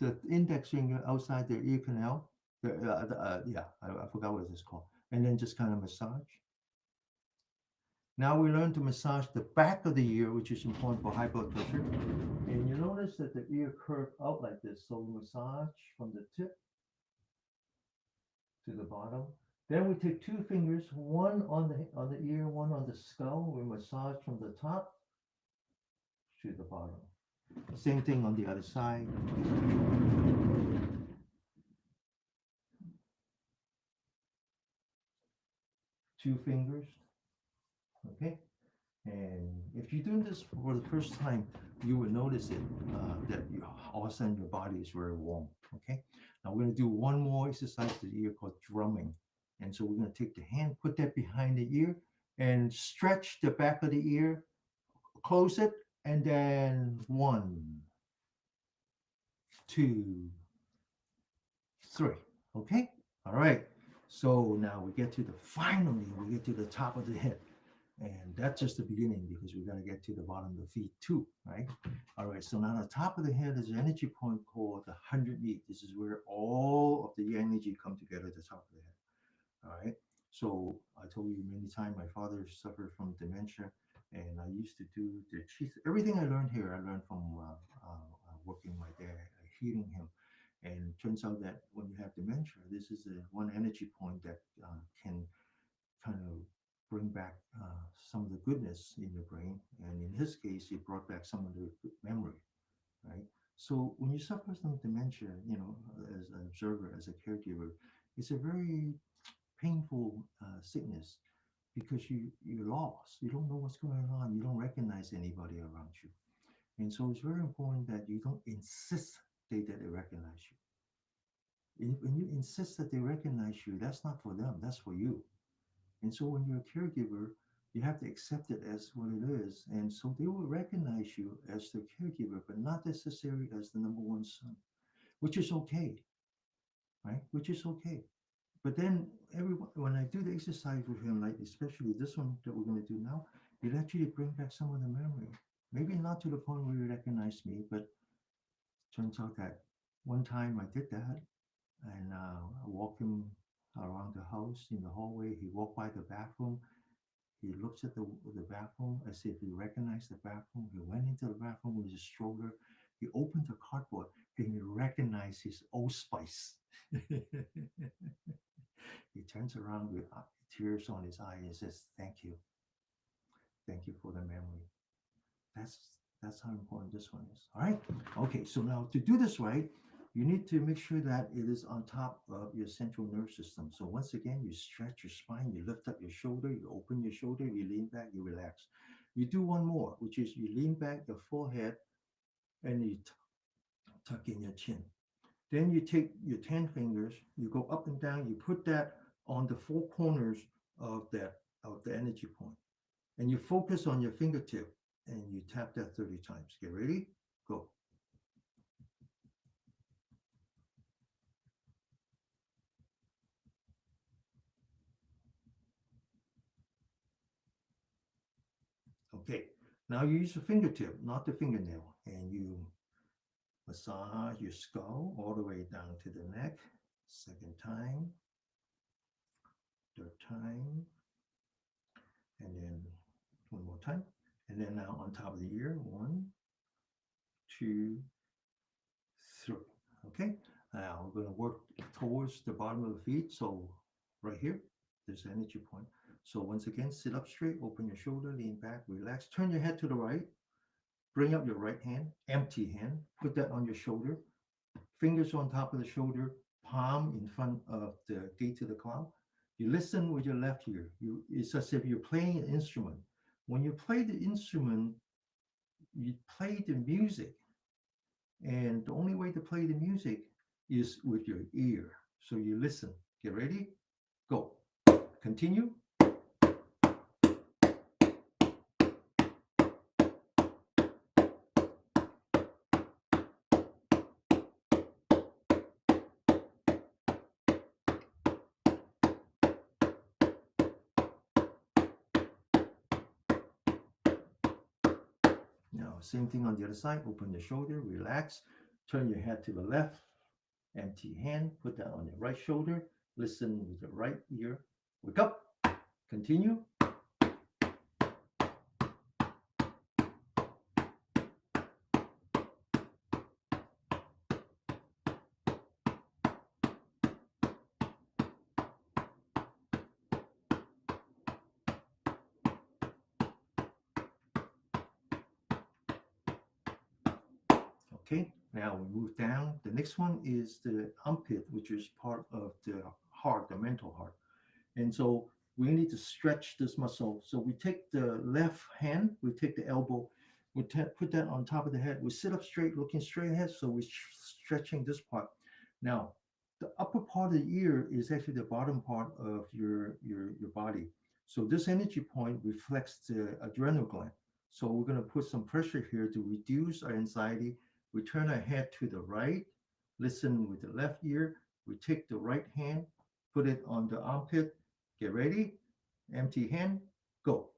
the index finger outside the ear canal. I forgot what it's called. And then just kind of massage. Now we learn to massage the back of the ear, which is important for high blood pressure. And you notice that the ear curves out like this. So we massage from the tip to the bottom. Then we take 2 fingers, one on the ear, one on the skull. We massage from the top to the bottom. Same thing on the other side. 2 fingers. Okay. And if you're doing this for the first time, you will notice it that all of a sudden your body is very warm. Okay. Now we're going to do one more exercise to the ear called drumming. And so we're going to take the hand, put that behind the ear, and stretch the back of the ear, close it, and then one, two, three. Okay. All right. So now we get to the top of the head. And that's just the beginning because we got to get to the bottom of the feet too, right? All right, so now the top of the head is an energy point called the 100 meat. This is where all of the energy come together at the top of the head. All right. So I told you many times my father suffered from dementia, and I used to do the chief. Everything I learned here, I learned from working with my dad, healing him. And it turns out that when you have dementia, this is the one energy point that can kind of bring back some of the goodness in your brain. And in his case, it brought back some of the good memory, right? So when you suffer from dementia, as an observer, as a caregiver, it's a very painful sickness because you're lost. You don't know what's going on. You don't recognize anybody around you. And so it's very important that you don't insist that they recognize you. When you insist that they recognize you, that's not for them, that's for you. And so when you're a caregiver, you have to accept it as what it is. And so they will recognize you as the caregiver, but not necessarily as the number one son, which is okay, right? Which is okay. But then everyone, when I do the exercise with him, like especially this one that we're going to do now, it actually bring back some of the memory. Maybe not to the point where he recognized me, but turns out that one time I did that, and I walked him around the house in the hallway. He walked by the bathroom. He looks at the bathroom as if he recognized the bathroom. He went into the bathroom with his stroller. He opened the cardboard and he recognized his Old Spice. He turns around with tears on his eye and says, "Thank you. Thank you for the memory." That's that's how important this one is. All right. Okay. So now to do this right, you need to make sure that it is on top of your central nervous system. So once again, you stretch your spine, you lift up your shoulder, you open your shoulder, you lean back, you relax. You do one more, which is you lean back your forehead and you tuck in your chin. Then you take your 10 fingers, you go up and down, you put that on the four corners of that of the energy point, and you focus on your fingertip and you tap that 30 times. Get ready? Go. Okay. Now you use the fingertip, not the fingernail, and you massage your skull all the way down to the neck. Second time, third time, and then one more time. And then now on top of the ear, one, two, three. Okay. Now we're going to work towards the bottom of the feet. So right here, there's the energy point. So once again, sit up straight, open your shoulder, lean back, relax, turn your head to the right, bring up your right hand, empty hand, put that on your shoulder, fingers on top of the shoulder, palm in front of the gate to the cloud. You listen with your left ear. It's as if you're playing an instrument. When you play the instrument, you play the music. And the only way to play the music is with your ear. So you listen. Get ready? Go. Continue. Now, same thing on the other side. Open the shoulder, relax. Turn your head to the left. Empty hand. Put that on your right shoulder. Listen with your right ear. Wake up. Continue. Okay, now we move down. The next one is the armpit, which is part of the heart, the mental heart. And so we need to stretch this muscle. So we take the left hand, we take the elbow, we put that on top of the head. We sit up straight, looking straight ahead. So we're stretching this part. Now, the upper part of the ear is actually the bottom part of your body. So this energy point reflects the adrenal gland. So we're going to put some pressure here to reduce our anxiety. We turn our head to the right, listen with the left ear. We take the right hand, put it on the armpit. Get ready. Empty hand. Go.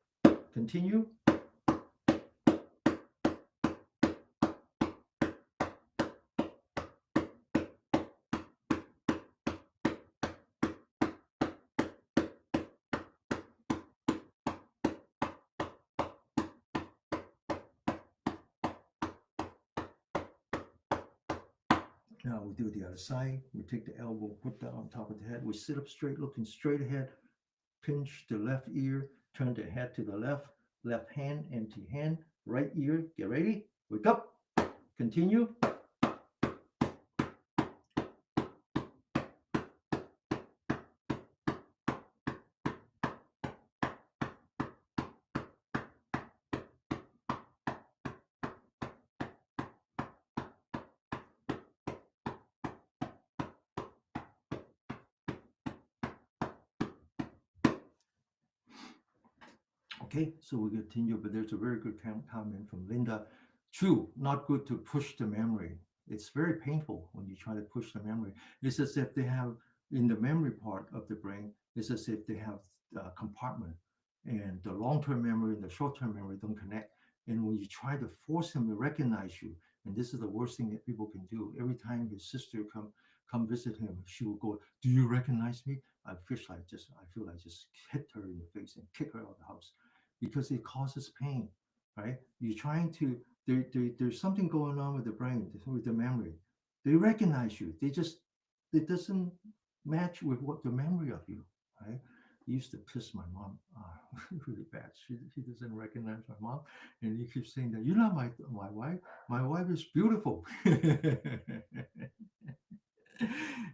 Continue. Now we do the other side. We take the elbow, put that on top of the head. We sit up straight, looking straight ahead. Pinch the left ear, turn the head to the left, left hand, empty hand, right ear, get ready, wake up, continue. Okay, so we continue, but there's a very good comment from Linda. True, not good to push the memory. It's very painful when you try to push the memory. It's as if they have, in the memory part of the brain, it's as if they have a compartment, and the long-term memory and the short-term memory don't connect. And when you try to force him to recognize you, and this is the worst thing that people can do. Every time his sister come visit him, she will go, "Do you recognize me?" I feel like just hit her in the face and kick her out of the house because it causes pain, right? You're trying to, there's something going on with the brain, with the memory. They recognize you. It doesn't match with what the memory of you, right? It used to piss my mom really bad. She doesn't recognize my mom. And he keeps saying that, "You're not my wife. My wife is beautiful."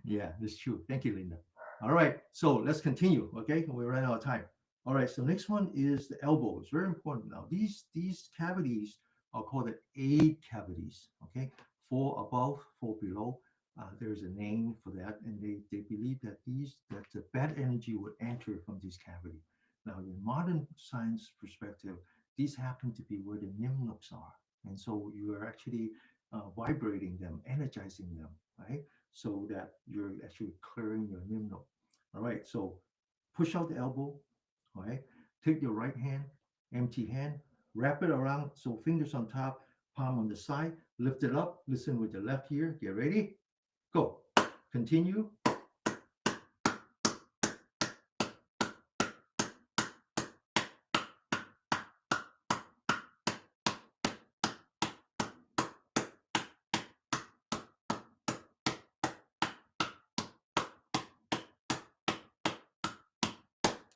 Yeah, that's true. Thank you, Linda. All right, so let's continue. Okay, we ran out of time. All right, so next one is the elbow. It's very important now. These cavities are called the aid cavities. Okay, four above, four below. There's a name for that, and they believe that the bad energy would enter from this cavity. Now, in modern science perspective, these happen to be where the lymph nodes are, and so you are actually vibrating them, energizing them, right? So that you're actually clearing your lymph node. All right, so push out the elbow. All right, take your right hand, empty hand, wrap it around, so fingers on top, palm on the side, lift it up, listen with the left ear, get ready, go. Continue.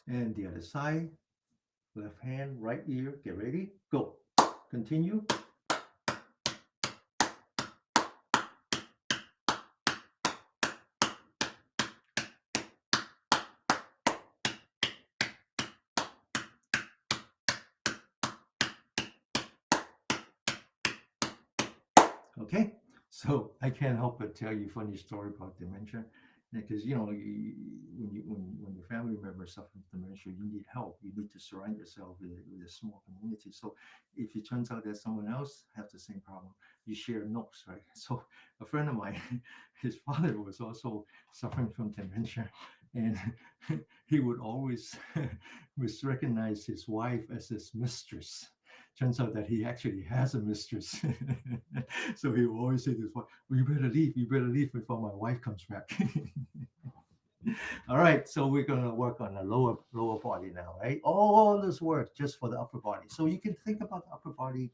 And the other side, left hand, right ear, get ready, go. Continue. Okay, so I can't help but tell you a funny story about dementia, because when your family members suffer from dementia, you need help. You need to surround yourself with a small community. So if it turns out that someone else has the same problem, you share notes, right? So a friend of mine, his father was also suffering from dementia, and he would always misrecognize his wife as his mistress. Turns out that he actually has a mistress. So he will always say to his wife, "Well, you better leave before my wife comes back." All right, so we're gonna work on the lower body now, right? All this work just for the upper body. So you can think about the upper body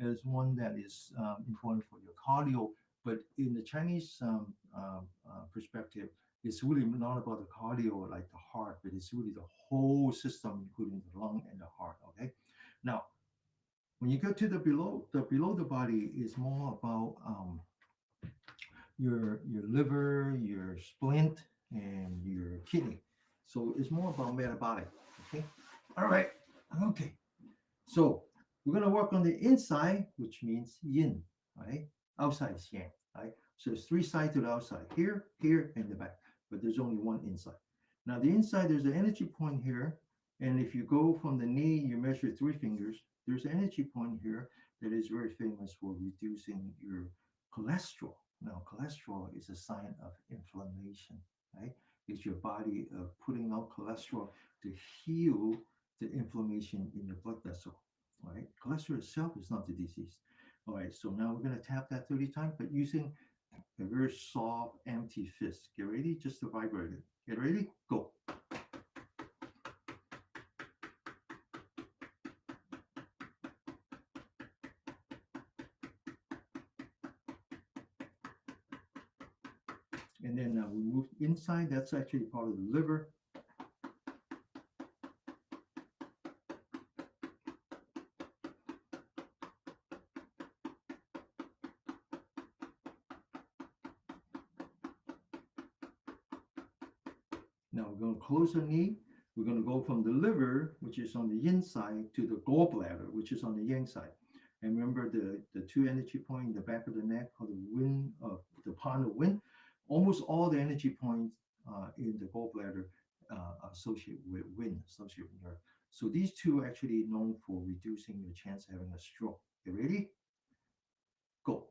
as one that is important for your cardio, but in the Chinese perspective, it's really not about the cardio like the heart, but it's really the whole system, including the lung and the heart. Okay, now when you go to the below the body is more about your liver, your splint, and your kidney. So it's more about metabolic. Okay. All right. Okay. So we're going to work on the inside, which means yin, right? Outside is yang, right? So there's three sides to the outside, here, here, and the back, but there's only one inside. Now the inside, there's an energy point here, and if you go from the knee, you measure 3 fingers, there's an energy point here that is very famous for reducing your cholesterol. Now, cholesterol is a sign of inflammation, right? It's your body putting out cholesterol to heal the inflammation in your blood vessel. All right, cholesterol itself is not the disease. All right, so now we're going to tap that 30 times, but using a very soft, empty fist. Get ready, just to vibrate it. Get ready, go. And then we move inside. That's actually part of the liver. Now we're going to close the knee. We're going to go from the liver, which is on the yin side, to the gallbladder, which is on the yang side. And remember the two energy points in the back of the neck, called the wind of the pond of wind. Almost all the energy points in the gallbladder associated with wind, associated with nerve. So these two actually known for reducing your chance of having a stroke. You ready? Go.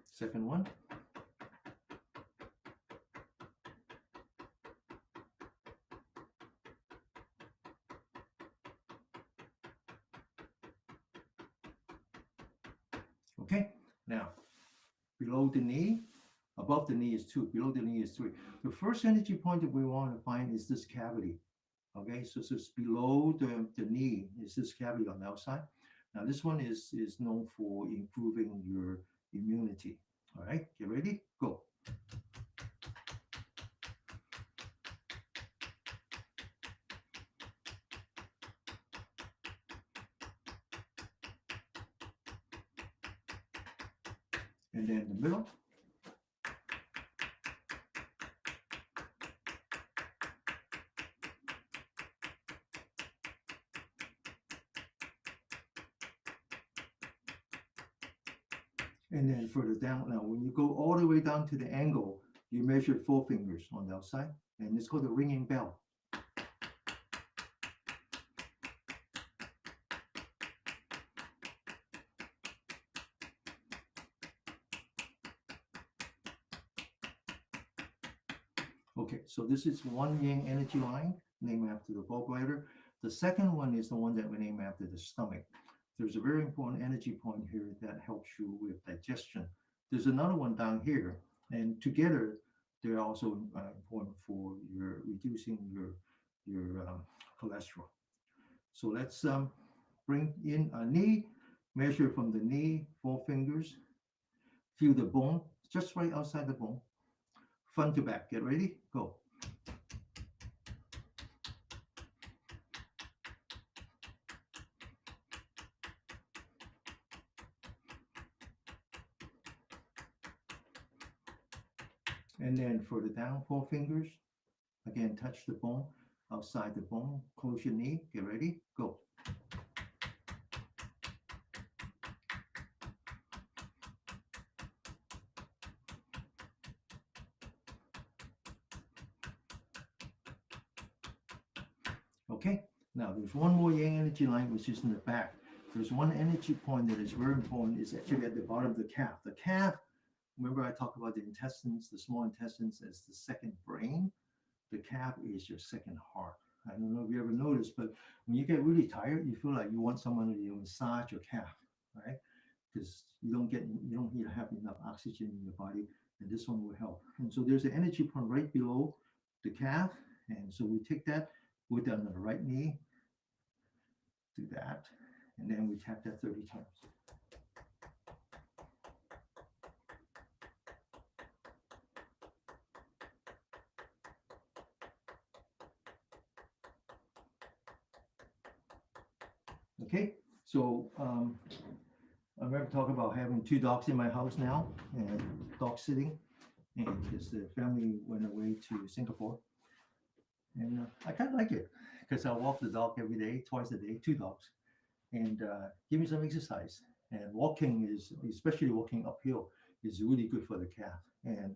Second one. Okay, now below the knee, above the knee is 2, below the knee is 3. The first energy point that we want to find is this cavity. Okay, so it's below the knee is this cavity on the outside. Now this one is known for improving your immunity. All right, get ready, go. And then the middle. And then further down. Now, when you go all the way down to the angle, you measure 4 fingers on the outside, and it's called the ringing bell. Okay, so this is one yang energy line named after the gallbladder. The second one is the one that we name after the stomach. There's a very important energy point here that helps you with digestion. There's another one down here, and together they're also important for your reducing your cholesterol. So let's bring in a knee, measure from the knee, 4 fingers, feel the bone just right outside the bone, front to back. Get ready, go. And then further down, 4 fingers. Again, touch the bone, outside the bone. Close your knee. Get ready, go. Okay, now there's one more yang energy line, which is in the back. There's one energy point that is very important. It's actually at the bottom of the calf. The calf, remember I talked about the intestines, the small intestines as the second brain. The calf is your second heart. I don't know if you ever noticed, but when you get really tired, you feel like you want someone to massage your calf, right? Because you don't have enough oxygen in your body, and this one will help. And so there's an energy point right below the calf, and so we take that, put that on the right knee, do that, and then we tap that 30 times. Okay, so I remember talking about having 2 dogs in my house now, and dog sitting, and because the family went away to Singapore, and I kind of like it because I walk the dog every day, twice a day, 2 dogs, and give me some exercise. And walking is, especially walking uphill, is really good for the calf. And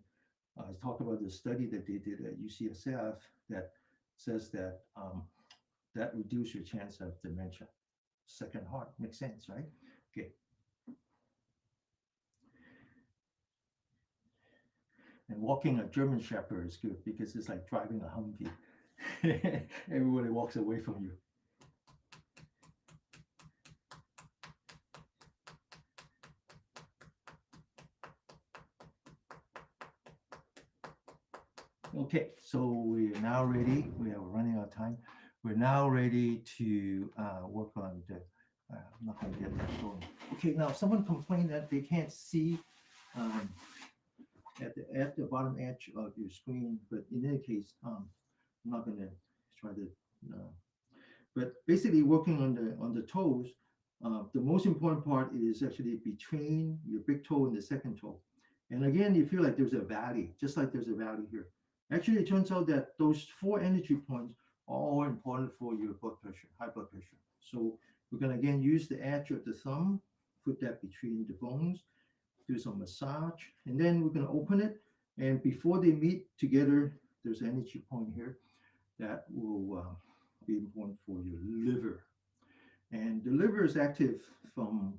I talked about the study that they did at UCSF that says that that reduces your chance of dementia. Second heart makes sense, right? Okay. And walking a German Shepherd is good because it's like driving a Humvee. Everybody walks away from you. Okay, so we are now ready. We are running out of time. We're now ready to work on the. I'm not going to get that going. Okay, now someone complained that they can't see um, at the bottom edge of your screen, but in any case, I'm not going to try to. Uh, but basically, working on the toes, the most important part is actually between your big toe and the second toe. And again, you feel like there's a valley, just like there's a valley here. Actually, it turns out that those 4 energy points are all important for your blood pressure, high blood pressure. So we're going to again use the edge of the thumb, put that between the bones, do some massage, and then we're going to open it. And before they meet together, there's an energy point here that will be important for your liver. And the liver is active from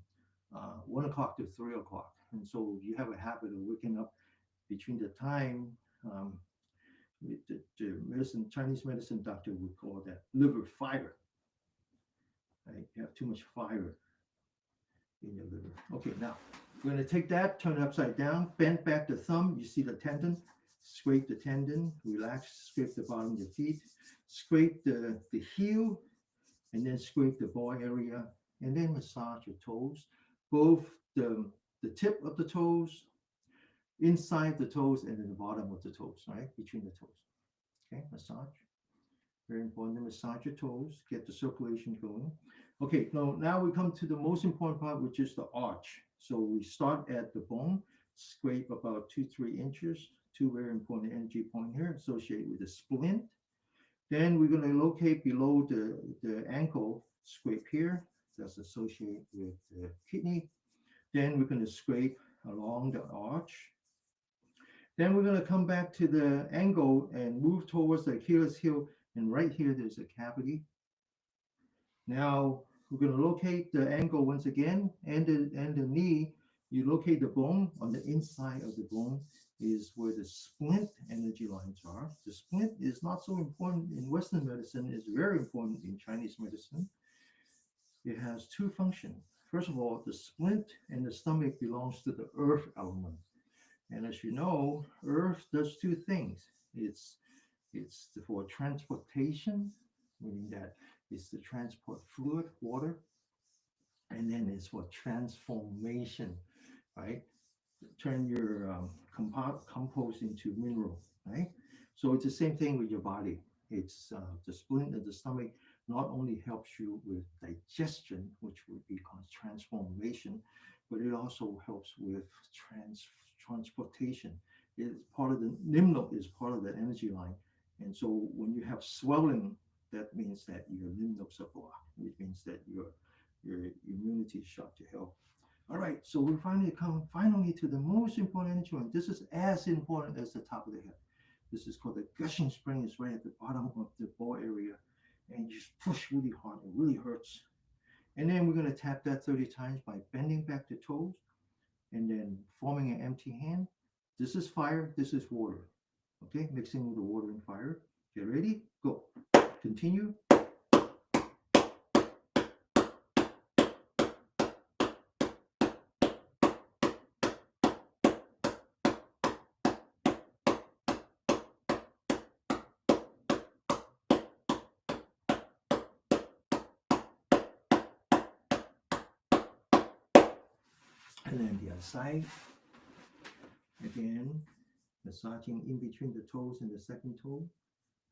1 o'clock to 3 o'clock. And so you have a habit of waking up between the time the medicine, Chinese medicine doctor would call that liver fire. Right? You have too much fire in your liver. Okay, now we're going to take that, turn it upside down, bend back the thumb. You see the tendon, scrape the tendon, relax, scrape the bottom of your feet, scrape the heel, and then scrape the ball area, and then massage your toes, both the tip of the toes, inside the toes, and then the bottom of the toes, right? Between the toes. Okay, massage. Very important to massage your toes, get the circulation going. Okay, now we come to the most important part, which is the arch. So we start at the bone, scrape about 2-3 inches, 2 very important energy point here associated with the splint. Then we're going to locate below the ankle, scrape here, that's associated with the kidney. Then we're going to scrape along the arch. Then we're going to come back to the angle and move towards the Achilles heel. And right here, there's a cavity. Now we're going to locate the ankle once again, and the knee. You locate the bone. On the inside of the bone is where the splint energy lines are. The splint is not so important in Western medicine. It's very important in Chinese medicine. It has 2 functions. First of all, the splint in the stomach belongs to the earth element. And as you know, earth does 2 things. It's for transportation, meaning that it's to transport fluid, water, and then it's for transformation, right? Turn your compost into mineral, right? So it's the same thing with your body. It's the splint in the stomach not only helps you with digestion, which would be called transformation, but it also helps with transportation. It's part of the limno is part of the energy line, and so when you have swelling, that means that your lymph nodes are blocked, which means that your immunity is shot to hell. All right, so we finally come to the most important energy one. This is as important as the top of the head. This is called the gushing spring. It's right at the bottom of the ball area, and you just push really hard. It really hurts. And then we're going to tap that 30 times by bending back the toes and then forming an empty hand. This is fire. This is water. Okay, mixing with the water and fire. Get ready? Go. Continue. And then the other side. Again, massaging in between the toes and the second toe,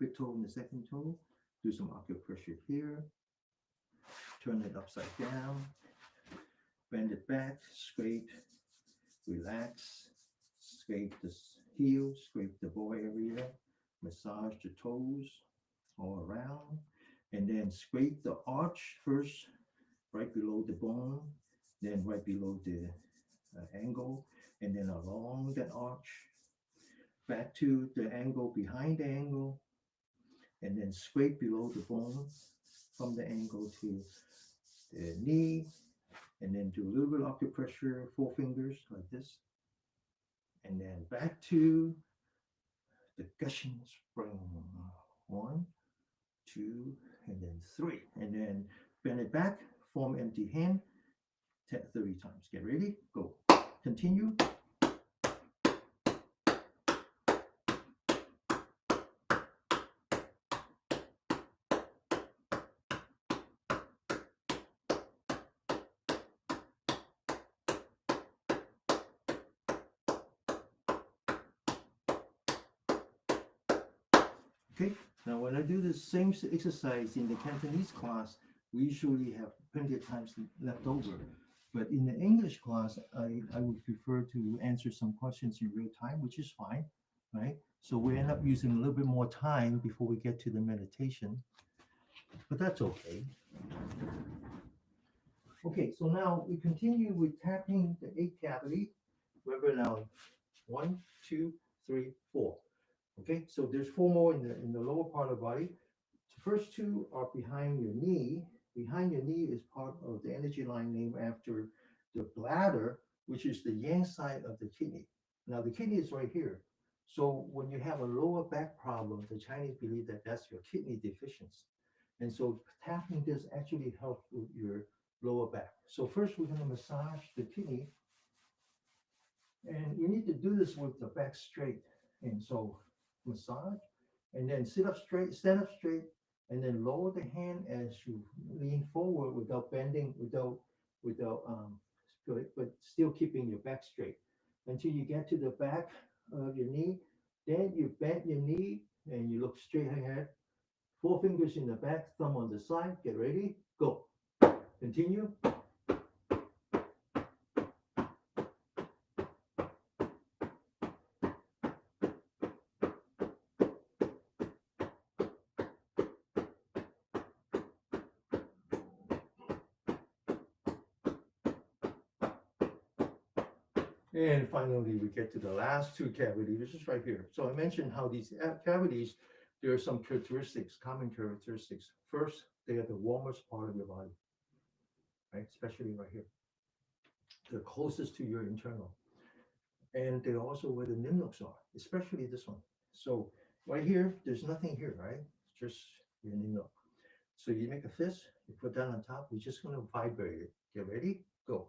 big toe and the second toe. Do some acupressure here. Turn it upside down, bend it back, scrape, relax, scrape the heel, scrape the ball area, massage the toes all around, and then scrape the arch first, right below the bone, then right below the angle, and then along that arch, back to the angle, behind the angle, and then scrape below the bone from the angle to the knee, and then do a little bit of acupressure, 4 fingers like this, and then back to the gushing spring. 1, 2, and then 3, and then bend it back, form empty hand, 30 times. Get ready, go. Continue. Okay, now when I do the same exercise in the Cantonese class, we usually have plenty of times left over. But in the English class, I would prefer to answer some questions in real time, which is fine, right? So we end up using a little bit more time before we get to the meditation, but that's okay. Okay, so now we continue with tapping the 8th cavity. Remember now, 1, 2, 3, 4. Okay, so there's 4 more in the lower part of the body. The first 2 are behind your knee. Behind your knee is part of the energy line named after the bladder, which is the yang side of the kidney. Now the kidney is right here. So when you have a lower back problem, the Chinese believe that that's your kidney deficiency. And so tapping this actually helps with your lower back. So first we're going to massage the kidney. And you need to do this with the back straight. And so massage, and then sit up straight, stand up straight, and then lower the hand as you lean forward without bending, but still keeping your back straight until you get to the back of your knee. Then you bend your knee and you look straight ahead. 4 fingers in the back, thumb on the side. Get ready, go. Continue. And finally, we get to the last 2 cavities, which is right here. So I mentioned how these cavities, there are some characteristics, common characteristics. First, they are the warmest part of your body, right? Especially right here. They're closest to your internal. And they're also where the nimnoks are, especially this one. So right here, there's nothing here, right? It's just your nimnok. So you make a fist, you put that on top, we're just gonna vibrate it. Get ready? Go.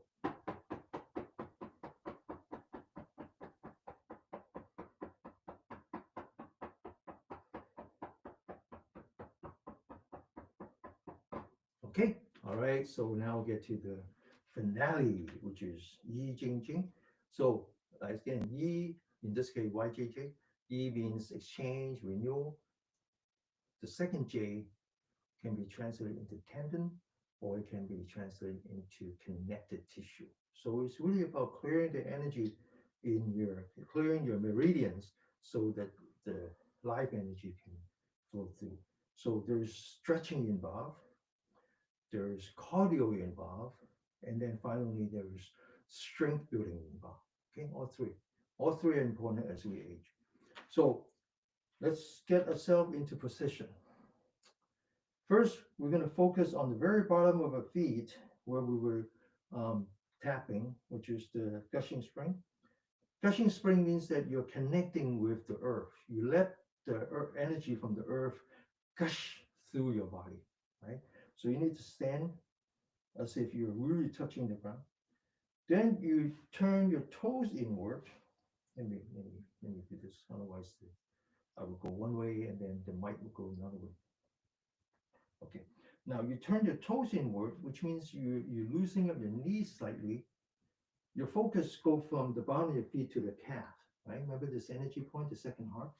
Okay, all right, so now we'll get to the finale, which is Yi Jing Jing. So again, Yi, in this case, YJJ, Yi means exchange, renewal. The second J can be translated into tendon, or it can be translated into connected tissue. So it's really about clearing the energy clearing your meridians so that the life energy can flow through. So there's stretching involved, there's cardio involved, and then finally there's strength building involved. Okay, all three are important as we age. So let's get ourselves into position. First, we're going to focus on the very bottom of our feet where we were tapping, which is the gushing spring. Gushing spring means that you're connecting with the earth. You let the energy from the earth gush through your body, right? So you need to stand as if you're really touching the ground. Then you turn your toes inward. Let me do this. Otherwise, I will go one way and then the mic will go another way. Okay. Now you turn your toes inward, which means you're loosening up your knees slightly. Your focus go from the bottom of your feet to the calf, right? Remember this energy point, the second heart?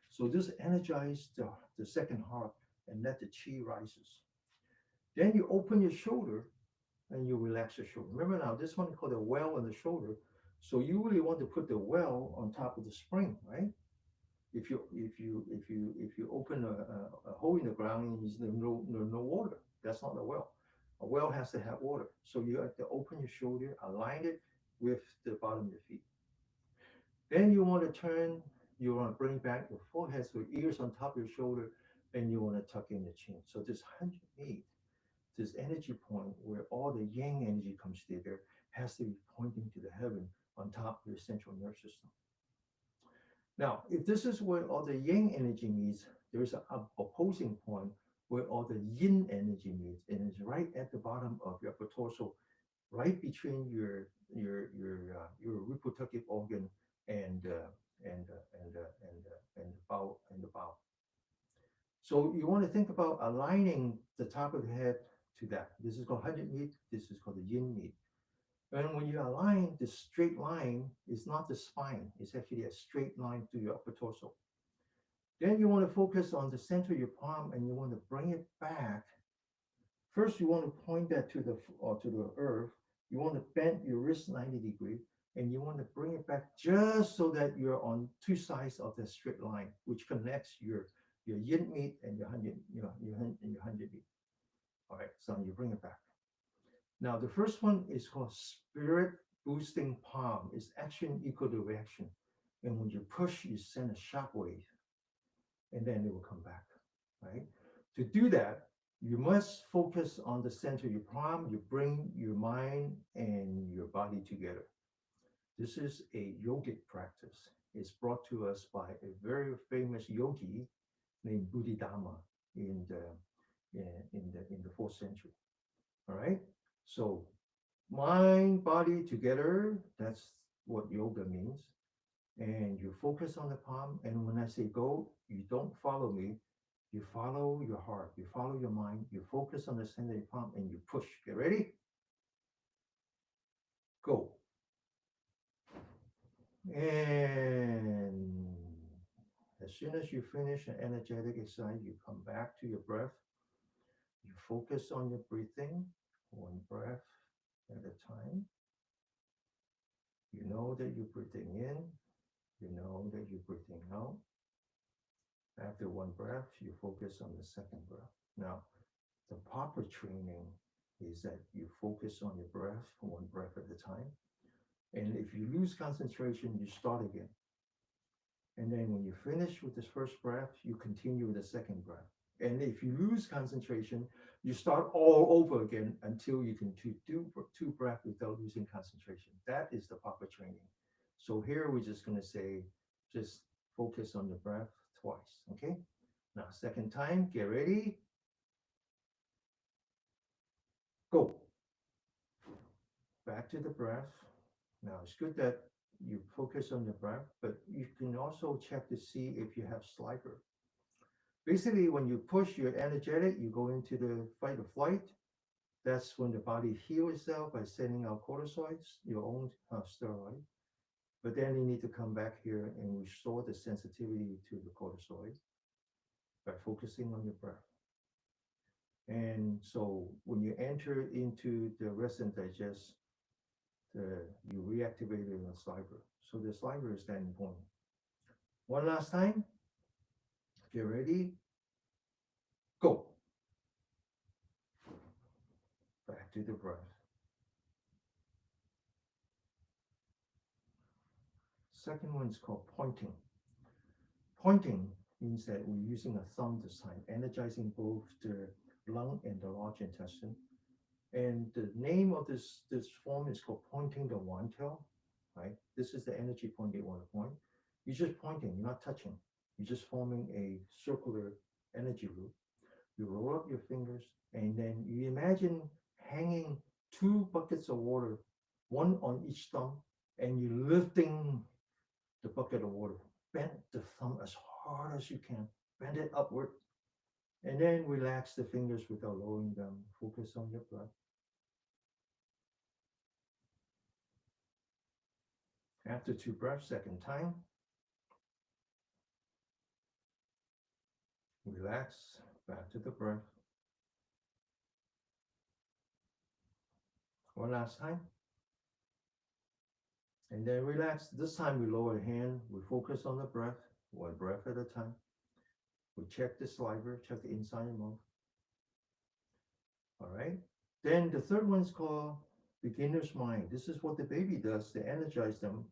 So this energize the second heart and let the chi rises. Then you open your shoulder and you relax your shoulder. Remember now, this one is called a well in the shoulder. So you really want to put the well on top of the spring, right? If you open a hole in the ground and there's no water, that's not a well. A well has to have water. So you have to open your shoulder, align it with the bottom of your feet. Then you want to turn, you want to bring back your forehead so your ears on top of your shoulder, and you want to tuck in the chin. So this 108, this energy point where all the yang energy comes together, has to be pointing to the heaven on top of your central nervous system. Now, if this is where all the yang energy meets, there's an opposing point where all the yin energy meets, and it's right at the bottom of your upper torso, right between your reproductive organ and the bowel and the bowel. So you want to think about aligning the top of the head to that. This is called 100 meet. This is called the yin meet. And when you align the straight line, it's not the spine. It's actually a straight line through your upper torso. Then you want to focus on the center of your palm and you want to bring it back. First, you want to point that to the earth. You want to bend your wrist 90 degree and you want to bring it back just so that you're on two sides of the straight line, which connects your yin meat and your hundred meat. All right, so you bring it back. Now the first one is called spirit boosting palm. It's action equal to reaction. And when you push, you send a shock wave and then it will come back, right? To do that, you must focus on the center of your palm. You bring your mind and your body together. This is a yogic practice. It's brought to us by a very famous yogi named Bodhidharma in the fourth century. All right. So mind, body together. That's what yoga means. And you focus on the palm. And when I say go, you don't follow me. You follow your heart. You follow your mind. You focus on the center of your palm and you push. Get ready? Go. And as soon as you finish an energetic exercise, you come back to your breath. You focus on your breathing, one breath at a time. You know that you're breathing in. You know that you're breathing out. After one breath, you focus on the second breath. Now, the proper training is that you focus on your breath, one breath at a time. And if you lose concentration, you start again. And then when you finish with this first breath, you continue with the second breath. And if you lose concentration, you start all over again until you can do two breaths without losing concentration. That is the proper training. So here we're just going to say, just focus on the breath twice. Okay. Now, second time, get ready. Go. Back to the breath. Now, it's good that you focus on the breath, but you can also check to see if you have sliver. Basically, when you push, you're energetic, you go into the fight or flight. That's when the body heals itself by sending out cortisoids, your own steroid. But then you need to come back here and restore the sensitivity to the cortisoid by focusing on your breath. And so when you enter into the rest and digest, you reactivate the sliver. So the sliver is that important. One last time. Get ready. Go. Back to the breath. Second one is called pointing. Pointing means that we're using a thumb this time, energizing both the lung and the large intestine. And the name of this form is called pointing the one tail, right? This is the energy point you want to point. You're just pointing, you're not touching. You're just forming a circular energy loop. You roll up your fingers and then you imagine hanging two buckets of water, one on each thumb, and you're lifting the bucket of water. Bend the thumb as hard as you can. Bend it upward. And then relax the fingers without lowering them. Focus on your breath. After two breaths, second time. Relax, back to the breath. One last time. And then relax. This time we lower the hand. We focus on the breath, one breath at a time. We check the saliva, check the inside of your mouth. All right. Then the third one is called beginner's mind. This is what the baby does to energize them,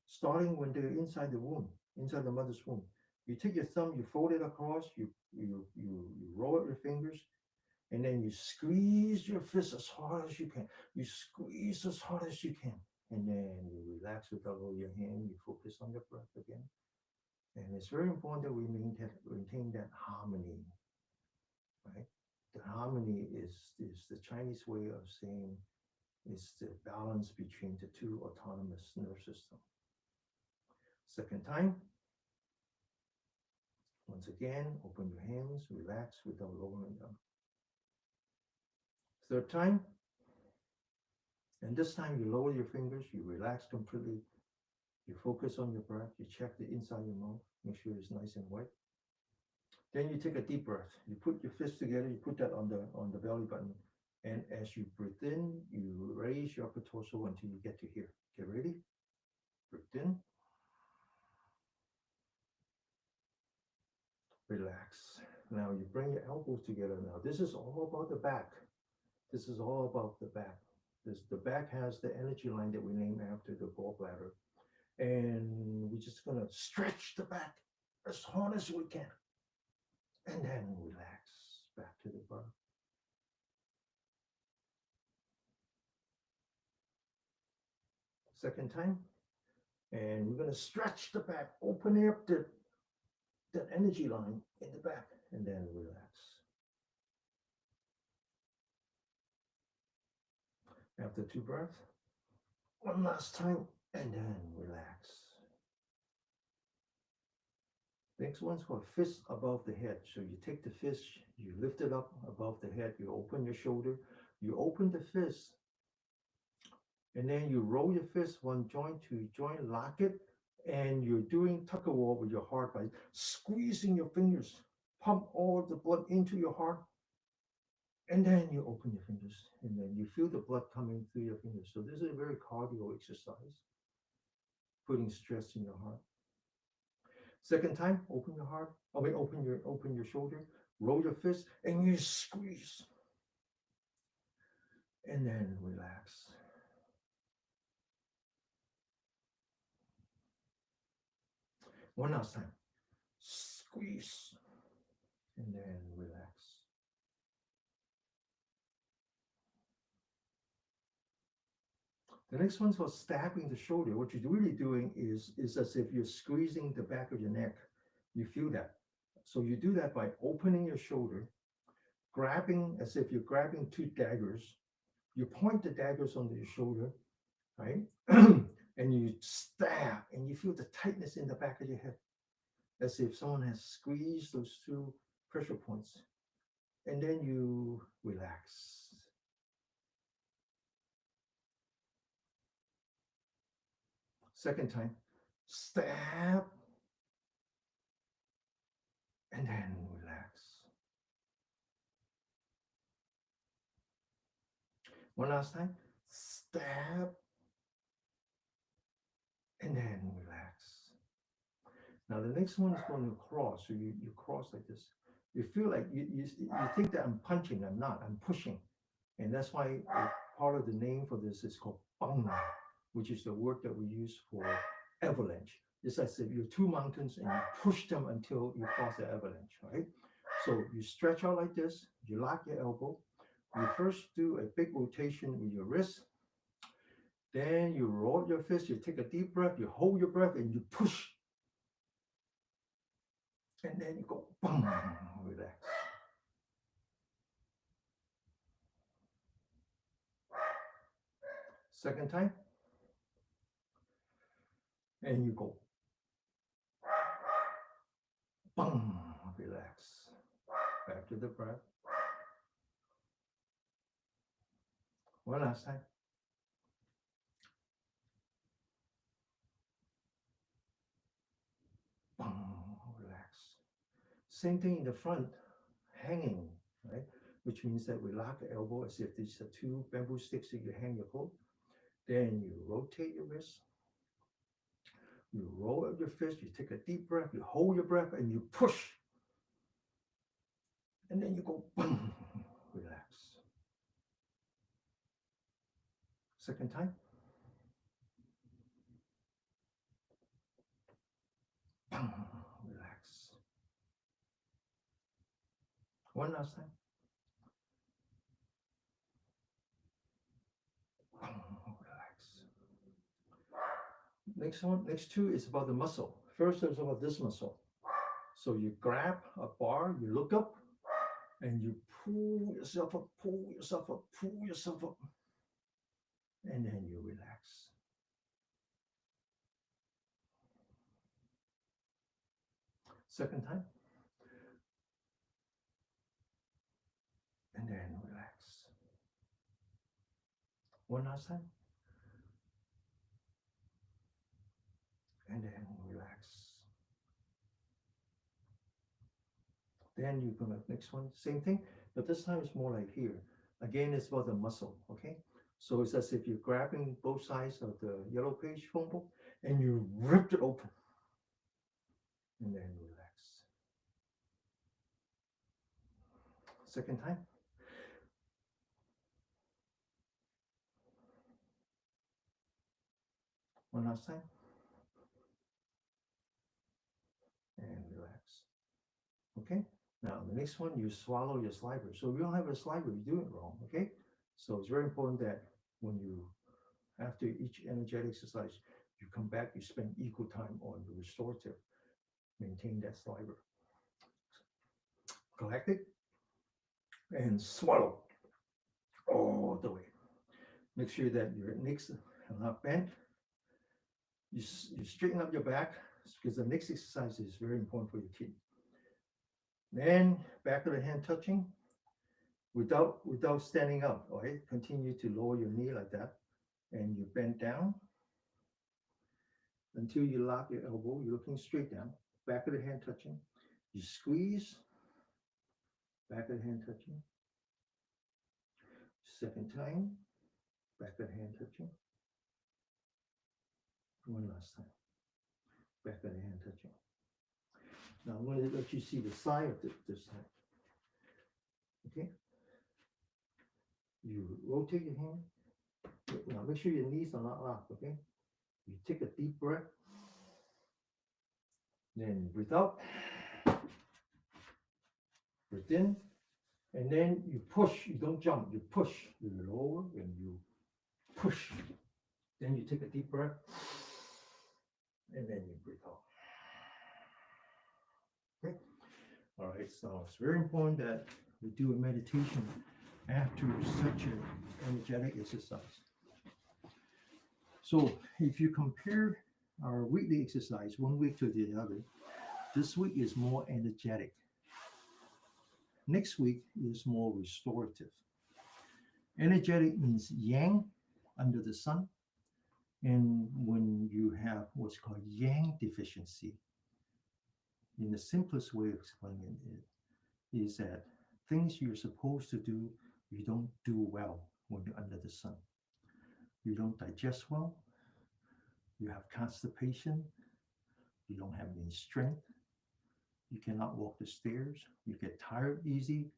starting when they're inside the womb, inside the mother's womb. You take your thumb, you fold it across, you roll out your fingers, and then you squeeze your fist as hard as you can. You squeeze as hard as you can. And then you relax with the lower your hand, you focus on the breath again. And it's very important that we maintain that harmony, right? The harmony is the Chinese way of saying it's the balance between the two autonomous nerve systems. Second time, once again, open your hands, relax without lowering them. Third time, and this time you lower your fingers, you relax completely, you focus on your breath, you check the inside of your mouth, make sure it's nice and wet. Then you take a deep breath. You put your fists together, you put that on the belly button. And as you breathe in, you raise your upper torso until you get to here. Get ready? Breathe in, relax. Now you bring your elbows together now. This is all about the back. This is all about the back. The back has the energy line that we name after the gallbladder. And we're just gonna stretch the back as hard as we can. And then relax back to the breath. Second time. And we're gonna stretch the back, open up that energy line in the back, and then relax. After two breaths, one last time, and then relax. Next one's called fist above the head. So you take the fist, you lift it up above the head, you open your shoulder, you open the fist, and then you roll your fist one joint to joint, lock it, and you're doing tug of war with your heart by squeezing your fingers, pump all the blood into your heart, and then you open your fingers, and then you feel the blood coming through your fingers. So this is a very cardio exercise, putting stress in your heart. Second time, open your heart. I mean, open your shoulder, roll your fist, and you squeeze, and then relax. One last time, squeeze, and then relax. The next one's called stabbing the shoulder. What you're really doing is as if you're squeezing the back of your neck. You feel that. So you do that by opening your shoulder, grabbing as if you're grabbing two daggers. You point the daggers onto your shoulder, right? And you stab, and you feel the tightness in the back of your head, as if someone has squeezed those two pressure points. And then you relax. Second time, stab, and then relax. One last time, stab, and then relax. Now the next one is going to cross. So you cross like this. You feel like you think that I'm punching. I'm not. I'm pushing. And that's why part of the name for this is called bang, which is the word that we use for avalanche. It's as if you're two mountains and you push them until you cross the avalanche, right? So you stretch out like this, you lock your elbow. You first do a big rotation with your wrist. Then you roll your fist, you take a deep breath, you hold your breath, and you push. And then you go, boom, relax. Second time, and you go, boom, relax. Back to the breath. One last time. Boom, relax. Same thing in the front, hanging, right? which means that we lock the elbow as if these are two bamboo sticks that you hang your coat. Then you rotate your wrist. You roll up your fist, you take a deep breath, you hold your breath, and you push. And then you go, boom, relax. Second time. Boom, relax. One last time. Boom, relax. Next one, next two is about the muscle. First is about this muscle. So you grab a bar, you look up, and you pull yourself up, pull yourself up, pull yourself up. And then you relax. Second time. And then relax. One last time. And then relax. Then you're gonna next one, same thing, but this time it's more like here. Again, it's about the muscle, okay? So it's as if you're grabbing both sides of the yellow page phone book and you ripped it open. And then relax. Second time. One last time. And relax. Okay? Now the next one, you swallow your saliva. So if you don't have a saliva, you're doing it wrong, okay? So it's very important that when you, after each energetic exercise, you come back, you spend equal time on the restorative. Maintain that saliva. Collect it and swallow all the way. Make sure that your knees are not bent. You straighten up your back because the next exercise is very important for your kidney. Then back of the hand touching without standing up. All right, continue to lower your knee like that, and you bend down until you lock your elbow. You're looking straight down. Back of the hand touching. You squeeze. Back of the hand touching. Second time. Back of the hand touching. One last time. Back of the hand touching. Now I'm going to let you see the side of this time. Okay? You rotate your hand. Now make sure your knees are not locked, okay? You take a deep breath. Then breathe out. Breathe in. And then you push. You don't jump. You push. You lower and you push. Then you take a deep breath. And then you breathe out. Okay? All right, so it's very important that we do a meditation after such an energetic exercise. So if you compare our weekly exercise one week to the other, this week is more energetic. Next week is more restorative. Energetic means yang, under the sun. And when you have what's called yang deficiency, in the simplest way of explaining it is that things you're supposed to do, you don't do well when you're under the sun. You don't digest well. You have constipation. You don't have any strength. You cannot walk the stairs. You get tired easy.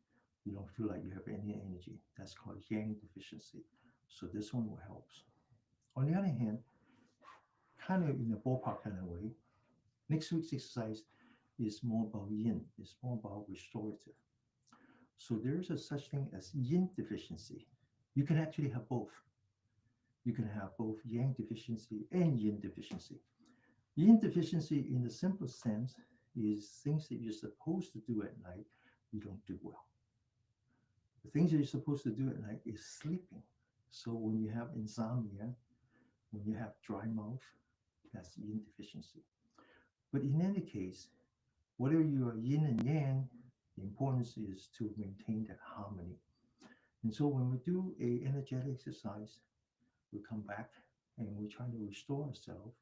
You don't feel like you have any energy. That's called yang deficiency. So this one will help. On the other hand, kind of in a ballpark kind of way, next week's exercise is more about yin. It's more about restorative. So there is a such thing as yin deficiency. You can actually have both. You can have both yang deficiency and yin deficiency. Yin deficiency, in the simplest sense, is things that you're supposed to do at night, you don't do well. The things that you're supposed to do at night is sleeping. So when you have insomnia, when you have dry mouth, that's yin deficiency. But in any case, whether you are yin and yang, the importance is to maintain that harmony. And so when we do a energetic exercise, we come back and we try to restore ourselves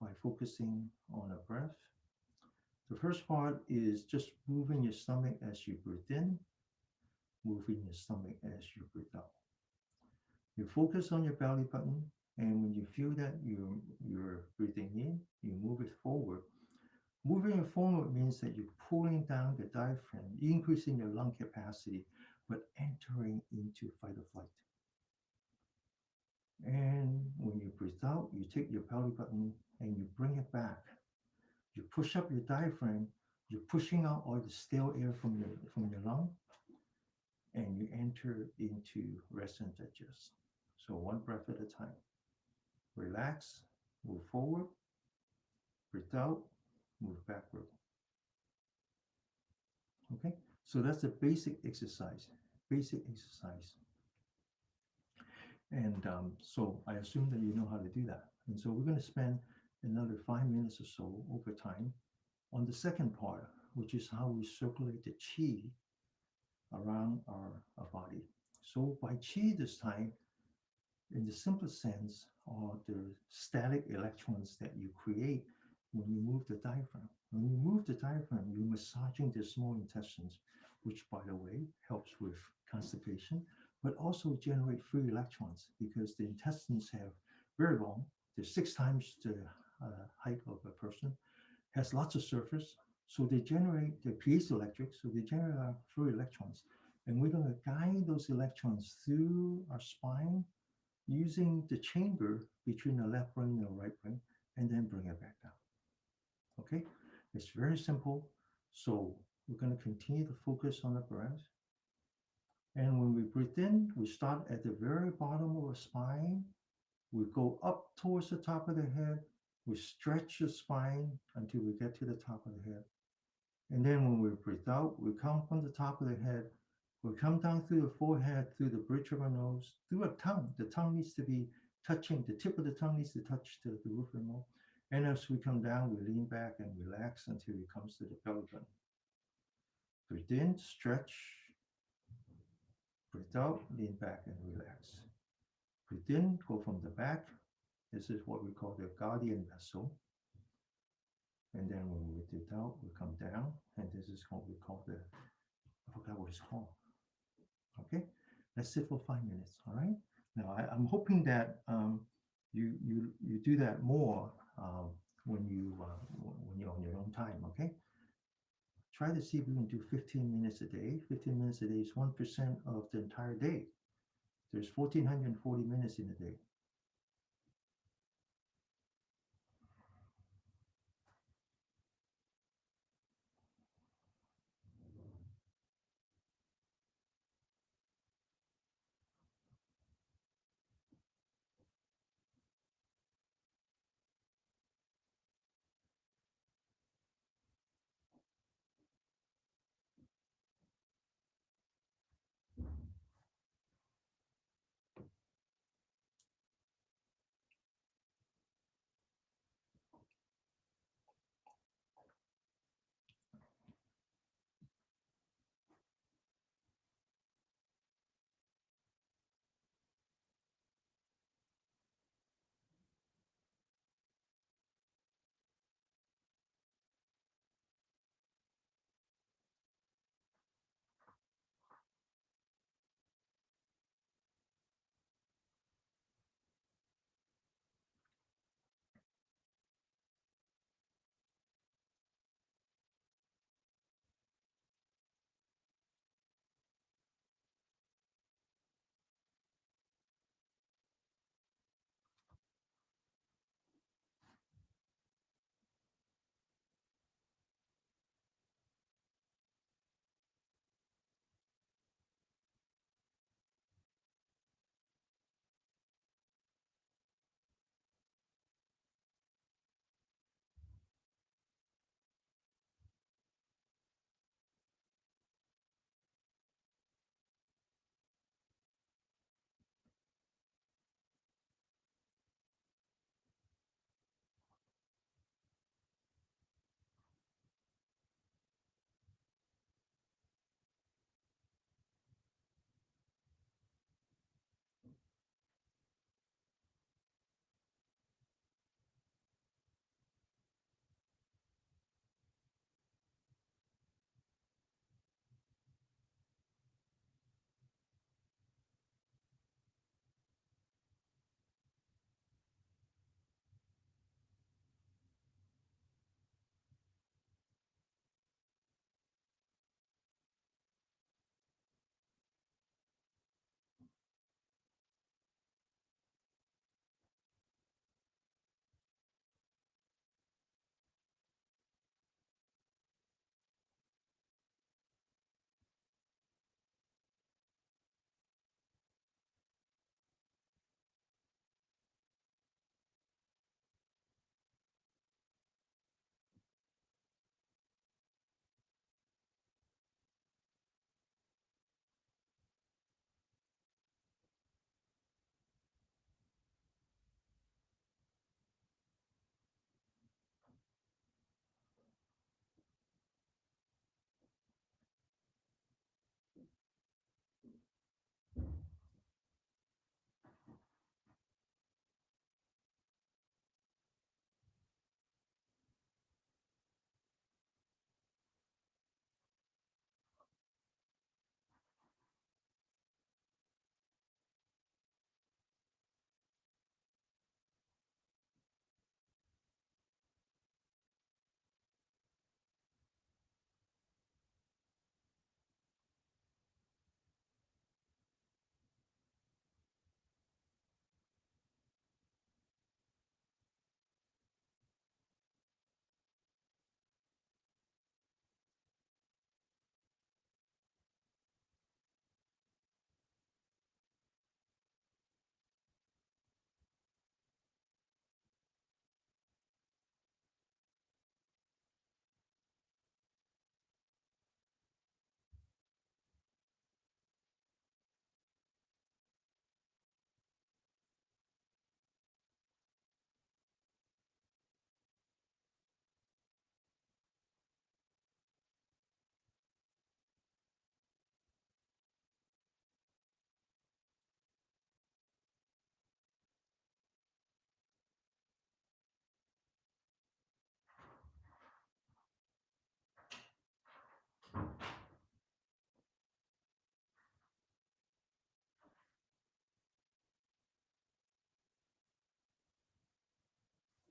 by focusing on our breath. The first part is just moving your stomach as you breathe in moving your stomach as you breathe out. You focus on your belly button, and when you feel that you're breathing in, you move it forward. Moving it forward means that you're pulling down the diaphragm, increasing your lung capacity, but entering into fight or flight. And when you breathe out, you take your belly button and you bring it back. You push up your diaphragm, you're pushing out all the stale air from your lung, and you enter into rest and digest. So one breath at a time. Relax, move forward, breathe out, move backward. Okay, so that's the basic exercise. Basic exercise. And so I assume that you know how to do that. And so we're going to spend another 5 minutes or so over time on the second part, which is how we circulate the chi around our body. So by chi this time, in the simplest sense, are the static electrons that you create when you move the diaphragm. When you move the diaphragm, you're massaging the small intestines, which, by the way, helps with constipation, but also generate free electrons because the intestines have very long, they're 6 times the height of a person, has lots of surface, so they generate, they're piezoelectric, so they generate free electrons. And we're going to guide those electrons through our spine using the chamber between the left brain and the right brain, and then bring it back down. Okay, it's very simple. So we're going to continue to focus on the breath. And when we breathe in, we start at the very bottom of the spine. We go up towards the top of the head. We stretch the spine until we get to the top of the head. And then when we breathe out, we come from the top of the head. We come down through the forehead, through the bridge of our nose, through our tongue. The tongue needs to be touching, the tip of the tongue needs to touch the roof of the mouth. And as we come down, we lean back and relax until it comes to the belly button. Breathe in, stretch. Breathe out, lean back and relax. Breathe in, go from the back. This is what we call the guardian vessel. And then when we breathe out, we come down. And this is what we call the, I forgot what it's called. Okay, let's sit for 5 minutes. All right. Now I'm hoping that you do that more when you're on your own time. Okay. Try to see if you can do 15 minutes a day. 15 minutes a day is 1% of the entire day. There's 1,440 minutes in a day.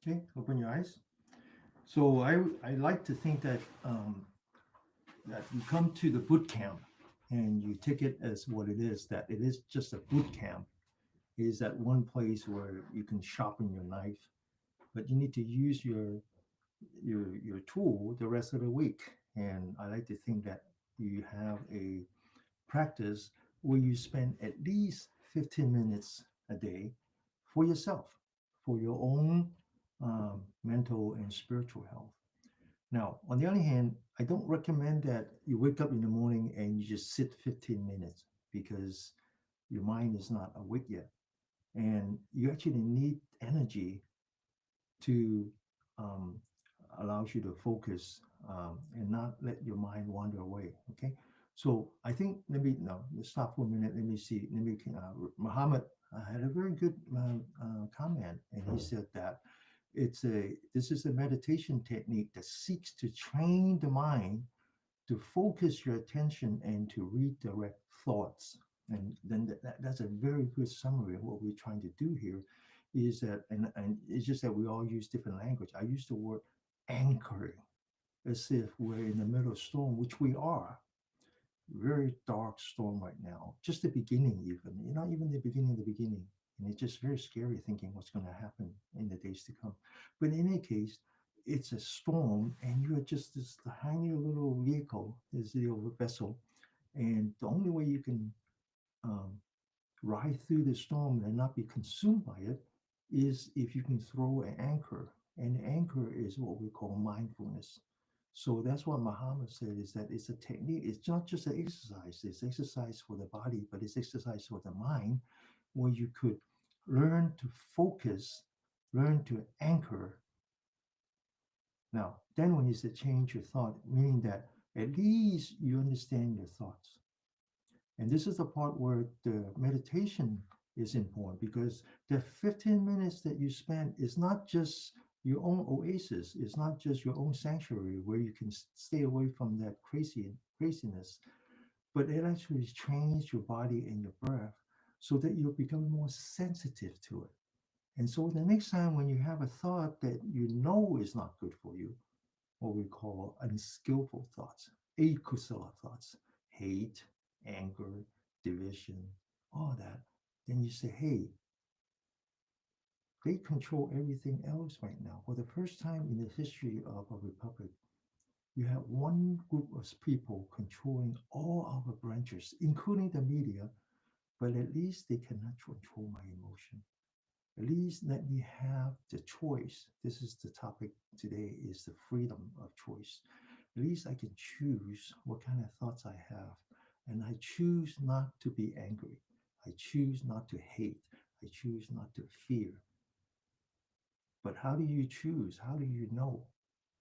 Okay, open your eyes. So I like to think that you come to the boot camp and you take it as what it is, that it is just a boot camp. It is that one place where you can sharpen your knife, but you need to use your tool the rest of the week. And I like to think that you have a practice where you spend at least 15 minutes a day for yourself, for your own mental and spiritual health. Now, on the other hand, I don't recommend that you wake up in the morning and you just sit 15 minutes because your mind is not awake yet. And you actually need energy to um, allows you to focus and not let your mind wander away. Okay, so I think let's stop for a minute. Let me see. Muhammad had a very good comment, and he said that this is a meditation technique that seeks to train the mind to focus your attention and to redirect thoughts. And then that's a very good summary of what we're trying to do here is that, and it's just that we all use different language. I use the word anchoring as if we're in the middle of a storm, which we are. Very dark storm right now. Just the beginning, even. You're not even the beginning of the beginning. And it's just very scary thinking what's going to happen in the days to come. But in any case, it's a storm, and you are just this tiny little vehicle, this little vessel. And the only way you can um, ride through the storm and not be consumed by it is if you can throw an anchor. And the anchor is what we call mindfulness. So that's what Muhammad said is that it's a technique. It's not just an exercise. It's exercise for the body, but it's exercise for the mind where you could learn to focus, learn to anchor. Now, then when you say change your thought, meaning that at least you understand your thoughts. And this is the part where the meditation is important because the 15 minutes that you spend is not just your own oasis, it's not just your own sanctuary where you can stay away from that craziness, but it actually trains your body and your breath so that you'll become more sensitive to it. And so the next time when you have a thought that you know is not good for you, what we call unskillful thoughts, akusala thoughts, hate, anger, division, all that. Then you say, hey, they control everything else right now. For the first time in the history of a republic, you have one group of people controlling all our branches, including the media, but at least they cannot control my emotion. At least let me have the choice. This is the topic today is the freedom of choice. At least I can choose what kind of thoughts I have. And I choose not to be angry. I choose not to hate. I choose not to fear. But how do you choose? How do you know?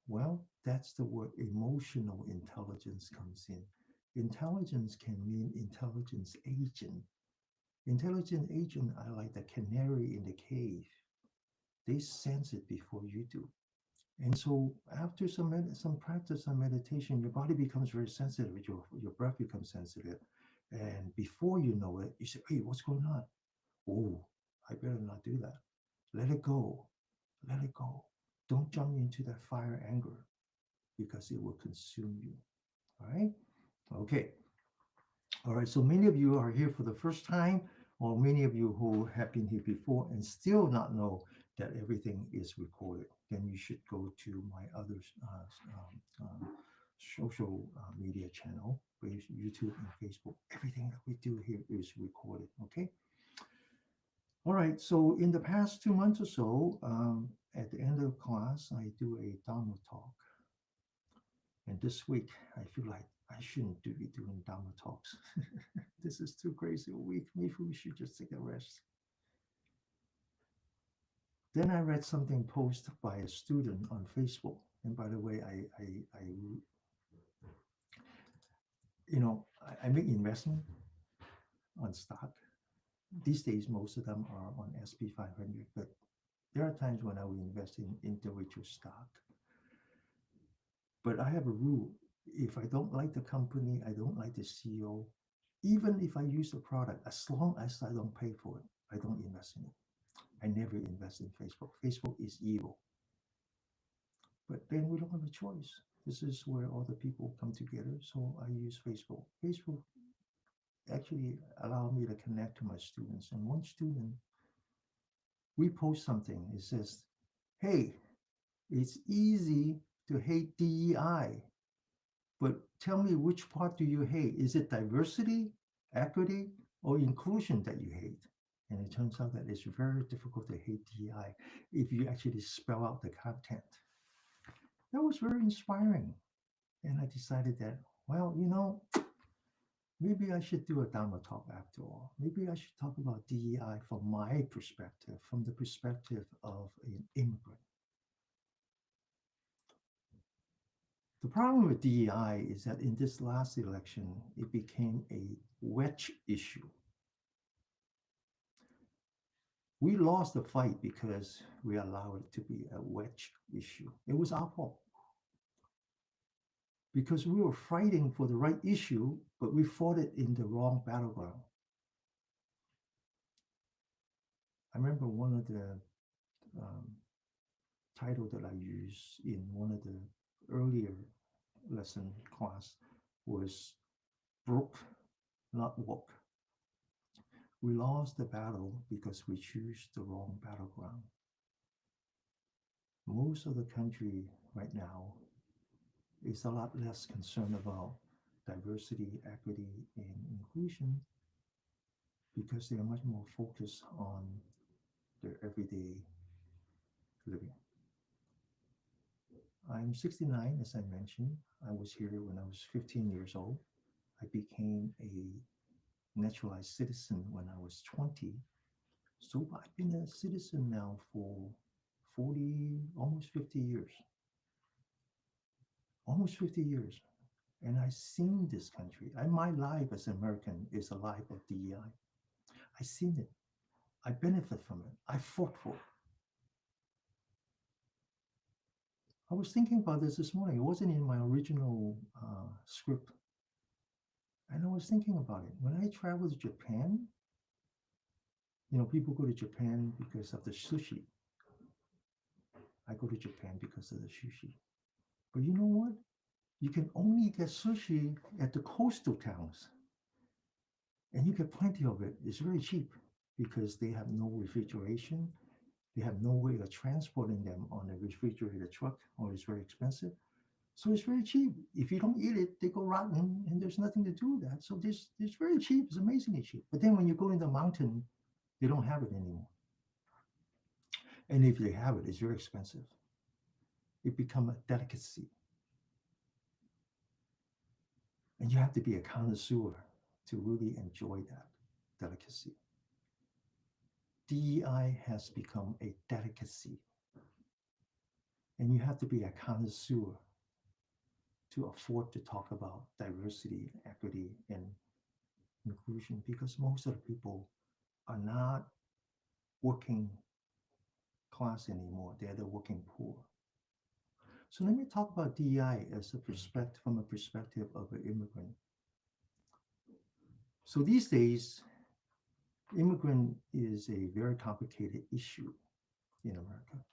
Well, that's the word emotional intelligence comes in. Intelligence can mean intelligence agent. Intelligent agent are like the canary in the cave. They sense it before you do. And so after some practice on meditation, your body becomes very sensitive, your breath becomes sensitive. And before you know it, you say, hey, what's going on? Oh, I better not do that. Let it go. Let it go. Don't jump into that fire anger because it will consume you. All right? Okay. All right. So many of you are here for the first time, or many of you who have been here before and still not know that everything is recorded. Then you should go to my other social media channel, YouTube and Facebook. Everything that we do here is recorded. Okay. All right. So in the past 2 months or so, at the end of class, I do a Dharma talk. And this week, I feel like I shouldn't be doing Dharma talks. This is too crazy a week. Maybe we should just take a rest. Then I read something posted by a student on Facebook. And by the way, I make investment on stock. These days, most of them are on SP 500, but there are times when I will invest in individual stock. But I have a rule. If I don't like the company, I don't like the CEO, even if I use the product, as long as I don't pay for it, I don't invest in it. I never invest in Facebook. Facebook is evil. But then we don't have a choice. This is where all the people come together. So I use Facebook. Facebook actually allowed me to connect to my students. And one student, we post something. It says, hey, it's easy to hate DEI, but tell me, which part do you hate? Is it diversity, equity, or inclusion that you hate? And it turns out that it's very difficult to hate DEI if you actually spell out the content. That was very inspiring. And I decided that, well, maybe I should do a Dharma talk after all. Maybe I should talk about DEI from my perspective, from the perspective of an immigrant. The problem with DEI is that in this last election, it became a wedge issue. We lost the fight because we allowed it to be a wedge issue. It was our fault. Because we were fighting for the right issue, but we fought it in the wrong battleground. I remember one of the title that I used in one of the earlier lesson class was broke, not woke. We lost the battle because we choose the wrong battleground. Most of the country right now is a lot less concerned about diversity, equity, and inclusion because they are much more focused on their everyday living. I'm 69, as I mentioned. I was here when I was 15 years old. I became a naturalized citizen when I was 20. So I've been a citizen now for 40, almost 50 years. Almost 50 years. And I've seen this country. My life as an American is a life of DEI. I've seen it. I benefit from it. I fought for it. I was thinking about this morning. It wasn't in my original script. And I was thinking about it. When I traveled to Japan, people go to Japan because of the sushi. I go to Japan because of the sushi. But you know what? You can only get sushi at the coastal towns. And you get plenty of it. It's very cheap because they have no refrigeration. They have no way of transporting them on a refrigerated truck, or it's very expensive. So it's very cheap. If you don't eat it, they go rotten, and there's nothing to do with that. So it's very cheap. It's amazingly cheap. But then when you go in the mountain, they don't have it anymore. And if they have it, it's very expensive. It becomes a delicacy. And you have to be a connoisseur to really enjoy that delicacy. DEI has become a delicacy. And you have to be a connoisseur to afford to talk about diversity, equity, and inclusion, because most of the people are not working class anymore. They're the working poor. So let me talk about DEI as a perspective, from a perspective of an immigrant. So these days, immigrant is a very complicated issue in America.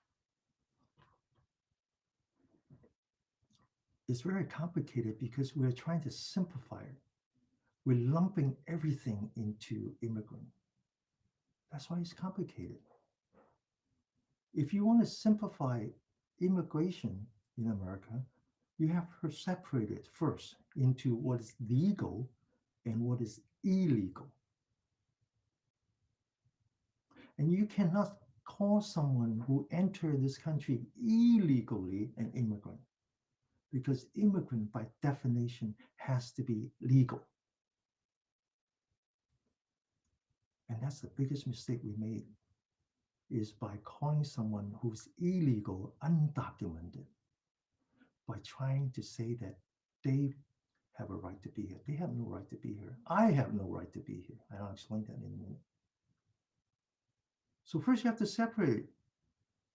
It's very complicated because we're trying to simplify it. We're lumping everything into immigrant. That's why it's complicated. If you want to simplify immigration in America, you have to separate it first into what is legal and what is illegal. And you cannot call someone who entered this country illegally an immigrant, because immigrant by definition has to be legal. And that's the biggest mistake we made, is by calling someone who's illegal undocumented, by trying to say that they have a right to be here. They have no right to be here. I have no right to be here. And I'll explain that in a minute. So first you have to separate.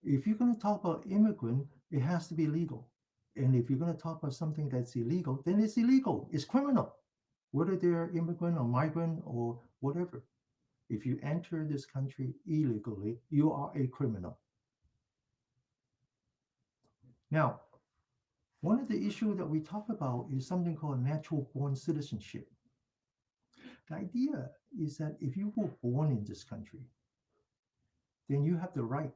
If you're going to talk about immigrant, it has to be legal. And if you're going to talk about something that's illegal, then it's illegal. It's criminal, whether they're immigrant or migrant or whatever. If you enter this country illegally, you are a criminal. Now, One of the issues that we talk about is something called natural born citizenship. The idea is that if you were born in this country, then you have the right.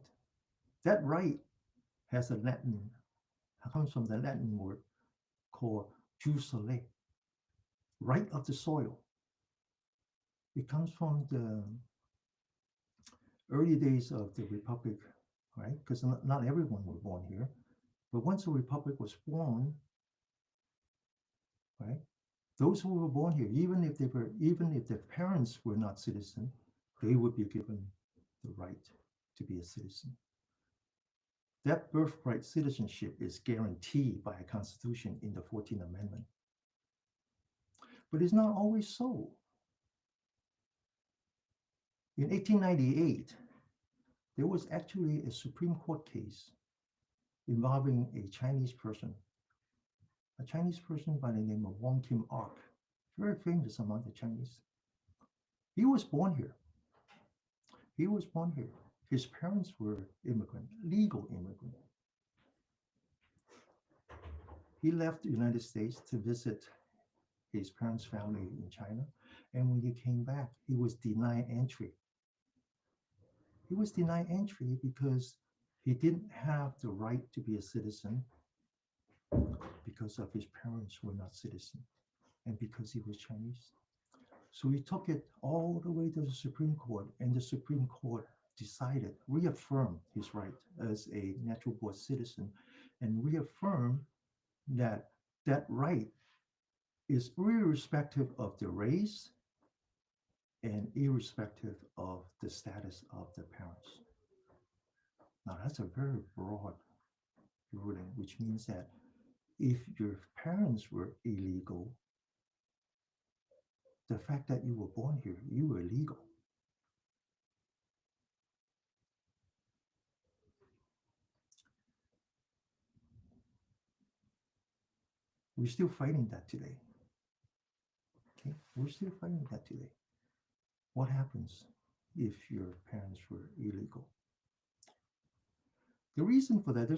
That right has a Latin, comes from the Latin word called jus soli, right of the soil. It comes from the early days of the republic, right? Because not everyone was born here, but once the republic was born, right? Those who were born here, even if their parents were not citizen, they would be given the right to be a citizen. That birthright citizenship is guaranteed by a constitution in the 14th Amendment. But it's not always so. In 1898, there was actually a Supreme Court case involving a Chinese person by the name of Wong Kim Ark, very famous among the Chinese. He was born here. He was born here. His parents were immigrant, legal immigrant. He left the United States to visit his parents' family in China, and when he came back, he was denied entry. He was denied entry because he didn't have the right to be a citizen because of his parents were not citizens and because he was Chinese. So he took it all the way to the Supreme Court, and the Supreme Court decided, reaffirmed his right as a natural born citizen, and reaffirmed that that right is irrespective of the race and irrespective of the status of the parents. Now, that's a very broad ruling, which means that if your parents were illegal, the fact that you were born here, you were legal. We're still fighting that today. Okay, we're still fighting that today. What happens if your parents were illegal? The reason for that,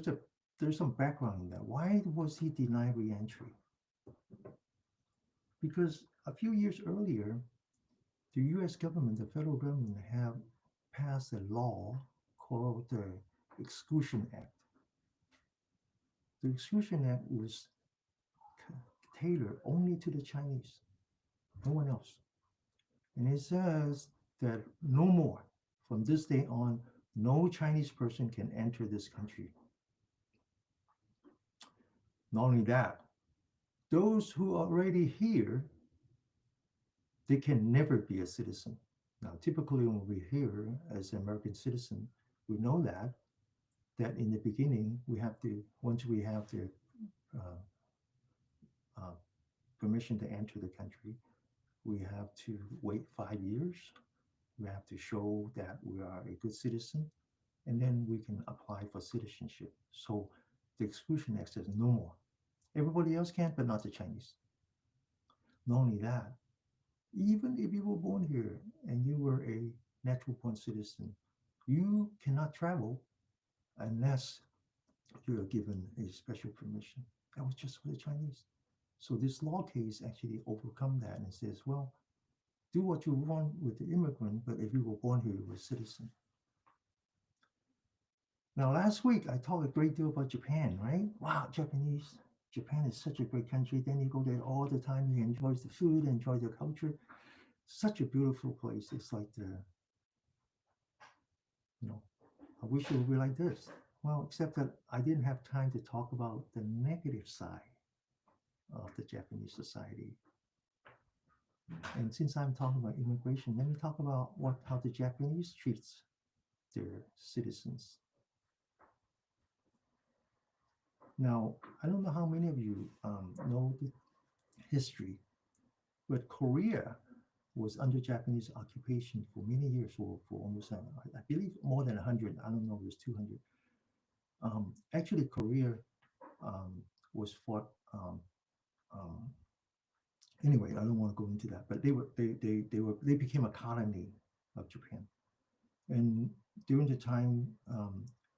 there's some background in that. Why was he denied reentry? Because a few years earlier, the U.S. government, the federal government, have passed a law called the Exclusion Act. The Exclusion Act was tailored only to the Chinese, no one else. And it says that no more, from this day on, no Chinese person can enter this country. Not only that, those who are already here, they can never be a citizen. Now, typically when we're here as an American citizen, we know that in the beginning, once we have the uh, uh, permission to enter the country, we have to wait 5 years. We have to show that we are a good citizen, and then we can apply for citizenship. So the Exclusion Act says no more. Everybody else can, but not the Chinese. Not only that, even if you were born here and you were a natural born citizen, you cannot travel unless you are given a special permission. That was just for the Chinese. So this law case actually overcome that and says, well, do what you want with the immigrant, but if you were born here, you were a citizen. Now, last week, I talked a great deal about Japan, right? Wow, Japan is such a great country. Then you go there all the time, you enjoy the food, enjoy the culture. Such a beautiful place. It's like I wish it would be like this. Well, except that I didn't have time to talk about the negative side of the Japanese society. And since I'm talking about immigration, let me talk about how the Japanese treats their citizens. Now, I don't know how many of you know the history, but Korea was under Japanese occupation for many years, for almost, I believe, more than 100. I don't know, it was 200. Actually, Korea was fought. Anyway, I don't want to go into that, but they became a colony of Japan, and during the time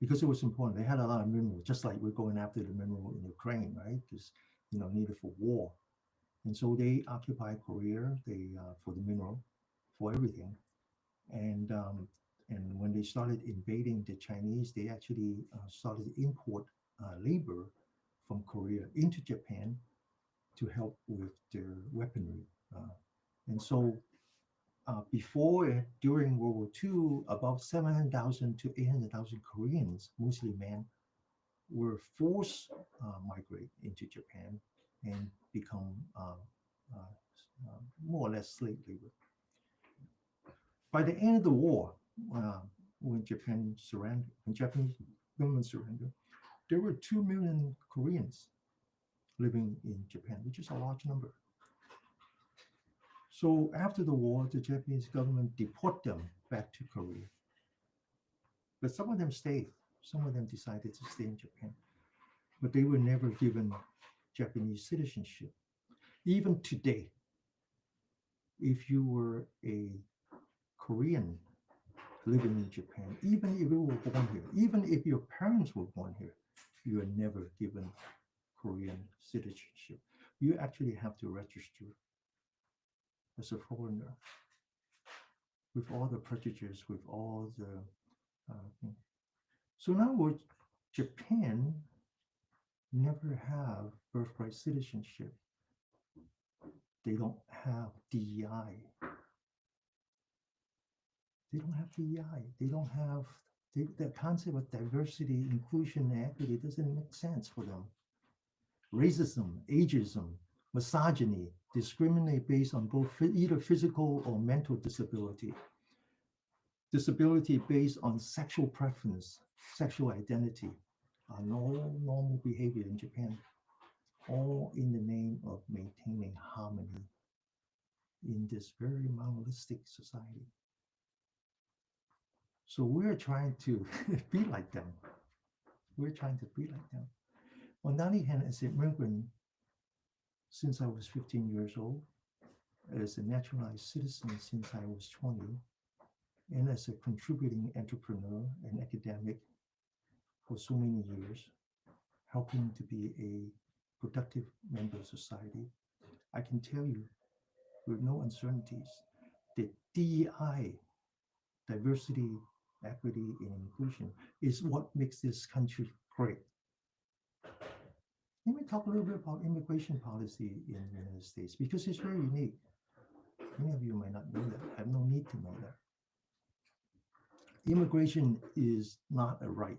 because it was important. They had a lot of minerals, just like we're going after the mineral in Ukraine, right? Because needed for war. And so they occupied Korea. They for the mineral, for everything. And when they started invading the Chinese, they actually started to import labor from Korea into Japan to help with their weaponry. And so before, during World War II, about 700,000 to 800,000 Koreans, mostly men, were forced migrate into Japan and become more or less slave labor. By the end of the war, when Japan surrendered, when Japanese government surrendered, there were 2 million Koreans living in Japan, which is a large number. So after the war, the Japanese government deported them back to Korea. But some of them stayed. Some of them decided to stay in Japan. But they were never given Japanese citizenship. Even today, if you were a Korean living in Japan, even if you were born here, even if your parents were born here, you are never given Korean citizenship. You actually have to register as a foreigner with all the prejudice, with all the things. So now what Japan never have birthright citizenship. They don't have DEI. They don't have DEI. They don't have the concept of diversity, inclusion, and equity doesn't make sense for them. Racism, ageism, misogyny, discriminate based on both either physical or mental disability. Disability based on sexual preference, sexual identity, are no normal behavior in Japan, all in the name of maintaining harmony in this very monolithic society. So we're trying to be like them. We're trying to be like them. On the other hand, as an immigrant, since I was 15 years old, as a naturalized citizen since I was 20, and as a contributing entrepreneur and academic for so many years, helping to be a productive member of society, I can tell you with no uncertainties that DEI, diversity, equity, and inclusion, is what makes this country great. Let me talk a little bit about immigration policy in the United States because it's very unique. Many of you might not know that. I have no need to know that. Immigration is not a right.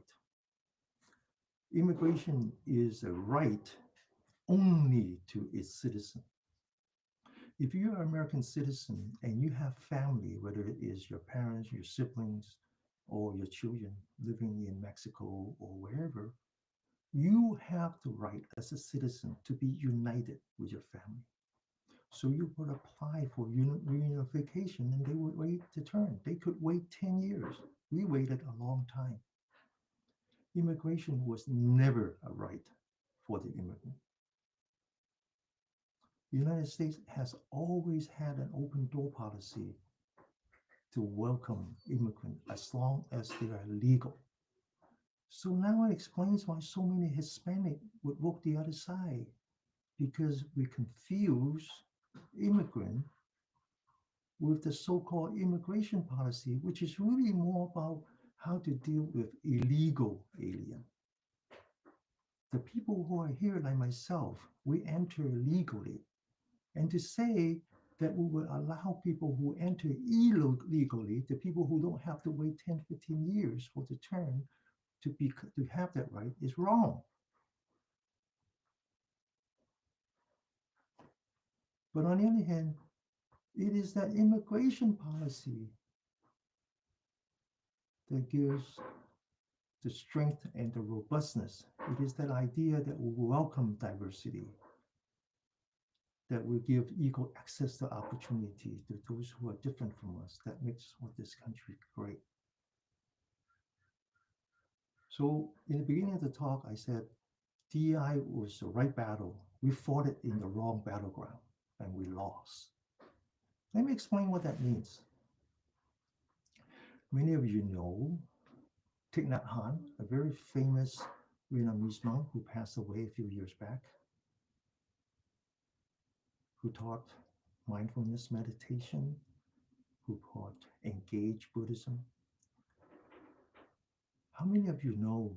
Immigration is a right only to its citizen. If you're an American citizen and you have family, whether it is your parents, your siblings, or your children living in Mexico or wherever, you have the right as a citizen to be united with your family. So you would apply for reunification and they would wait to turn. They could wait 10 years. We waited a long time. Immigration was never a right for the immigrant. The United States has always had an open door policy to welcome immigrants as long as they are legal. So now it explains why so many Hispanic would walk the other side, because we confuse immigrant with the so-called immigration policy, which is really more about how to deal with illegal alien. The people who are here, like myself, we enter legally. And to say that we will allow people who enter illegally, the people who don't have to wait 10, 15 years for the turn to have that right, is wrong. But on the other hand, it is that immigration policy that gives the strength and the robustness. It is that idea that we welcome diversity, that we give equal access to opportunity to those who are different from us. That makes what this country great. So in the beginning of the talk, I said DEI was the right battle. We fought it in the wrong battleground and we lost. Let me explain what that means. Many of you know Thich Nhat Hanh, a very famous Vietnamese monk who passed away a few years back, who taught mindfulness meditation, who taught engaged Buddhism. How many of you know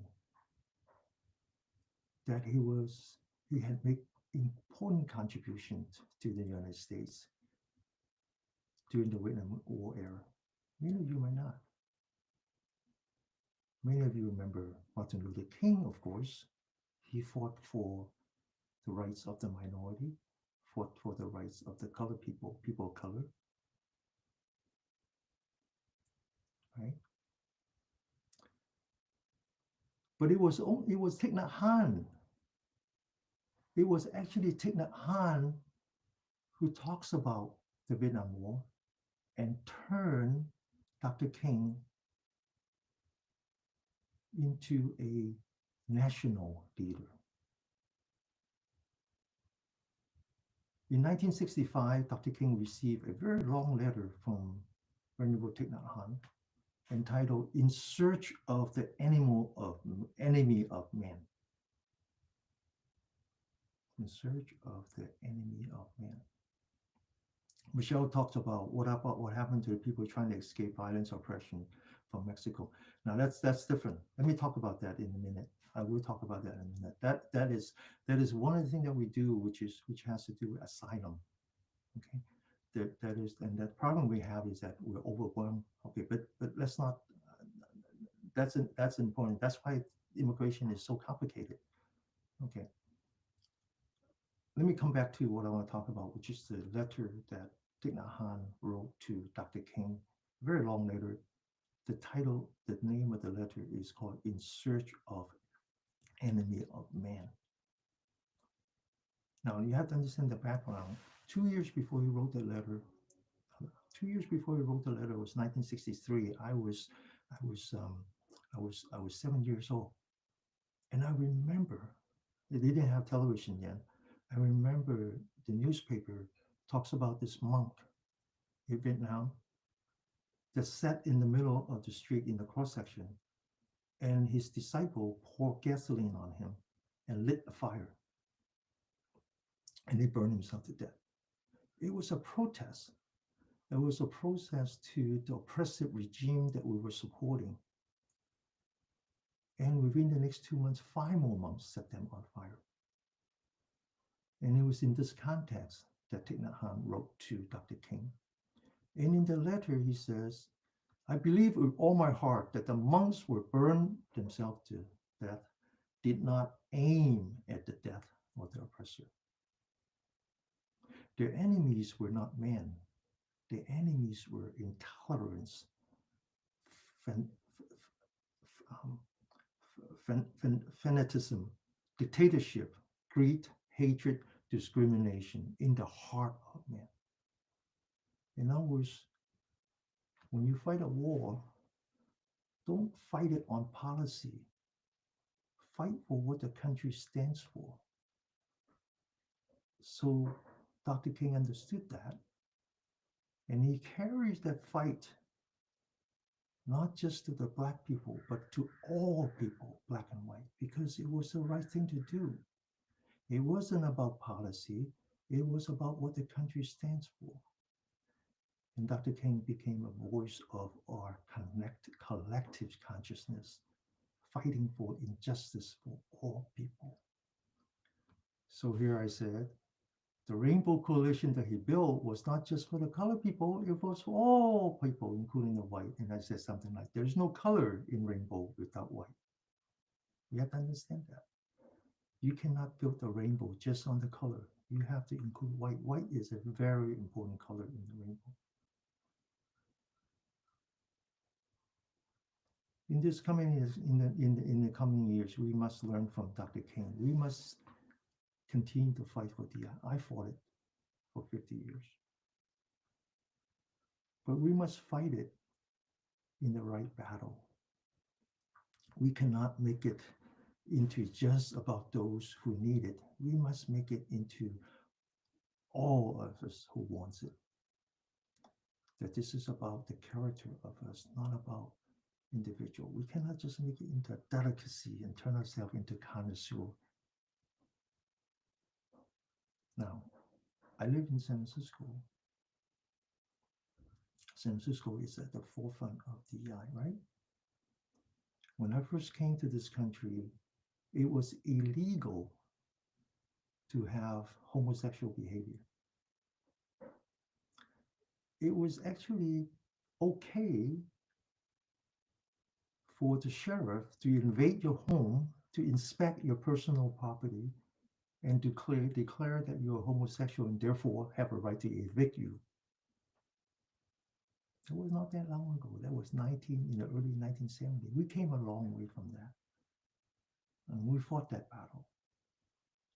that he had made important contributions to the United States during the Vietnam War era? Many of you might not. Many of you remember Martin Luther King, of course. He fought for the rights of the minority, fought for the rights of the colored people, people of color, right? But it was Thich Nhat Hanh. It was actually Thich Nhat Hanh who talks about the Vietnam War and turned Dr. King into a national leader. In 1965, Dr. King received a very long letter from Venerable Thich Nhat Hanh entitled "In Search of the Enemy of Man." In search of the enemy of man. Michelle talks about what happened to the people trying to escape violence, oppression from Mexico. Now that's different. Let me talk about that in a minute. I will talk about that in a minute. That is one of the things that we do, which has to do with asylum. Okay, that is, and that problem we have is that we're overwhelmed. Okay, but let's not. That's important. That's why immigration is so complicated. Okay, let me come back to what I want to talk about, which is the letter that Thich Nhat Hanh wrote to Dr. King. Very long letter. The name of the letter is called "In Search of Enemy of Man." Now you have to understand the background. 2 years before he wrote the letter, 2 years before he wrote the letter was 1963. I was 7 years old, and I remember they didn't have television yet. I remember the newspaper talks about this monk in Vietnam that sat in the middle of the street in the cross section, and his disciple poured gasoline on him and lit a fire, and he burned himself to death. It was a protest. It was a protest to the oppressive regime that we were supporting. And within the next 2 months, 5 more monks set them on fire. And it was in this context that Thich Nhat Hanh wrote to Dr. King. And in the letter, he says, "I believe with all my heart that the monks who burned themselves to death did not aim at the death of the oppressor. Their enemies were not men. Their enemies were intolerance, fanaticism, dictatorship, greed, hatred, discrimination in the heart of man." In other words, when you fight a war, don't fight it on policy. Fight for what the country stands for. So Dr. King understood that, and he carries that fight not just to the Black people, but to all people, Black and white, because it was the right thing to do. It wasn't about policy. It was about what the country stands for. And Dr. King became a voice of our collective consciousness, fighting for injustice for all people. So here I said, the Rainbow Coalition that he built was not just for the colored people, it was for all people, including the white. And I said something like, there's no color in rainbow without white. You have to understand that. You cannot build a rainbow just on the color. You have to include white. White is a very important color in the rainbow. In this coming years, in the coming years, we must learn from Dr. King. We must continue to fight for DI. I fought it for 50 years. But we must fight it in the right battle. We cannot make it into just about those who need it. We must make it into all of us who wants it. That this is about the character of us, not about individual. We cannot just make it into a delicacy and turn ourselves into connoisseur. Now, I live in San Francisco. San Francisco is at the forefront of DEI, right? When I first came to this country, it was illegal to have homosexual behavior. It was actually okay for the sheriff to invade your home, to inspect your personal property, and declare that you're homosexual and therefore have a right to evict you. It was not that long ago. That was in the early 1970s. We came a long way from that. And we fought that battle.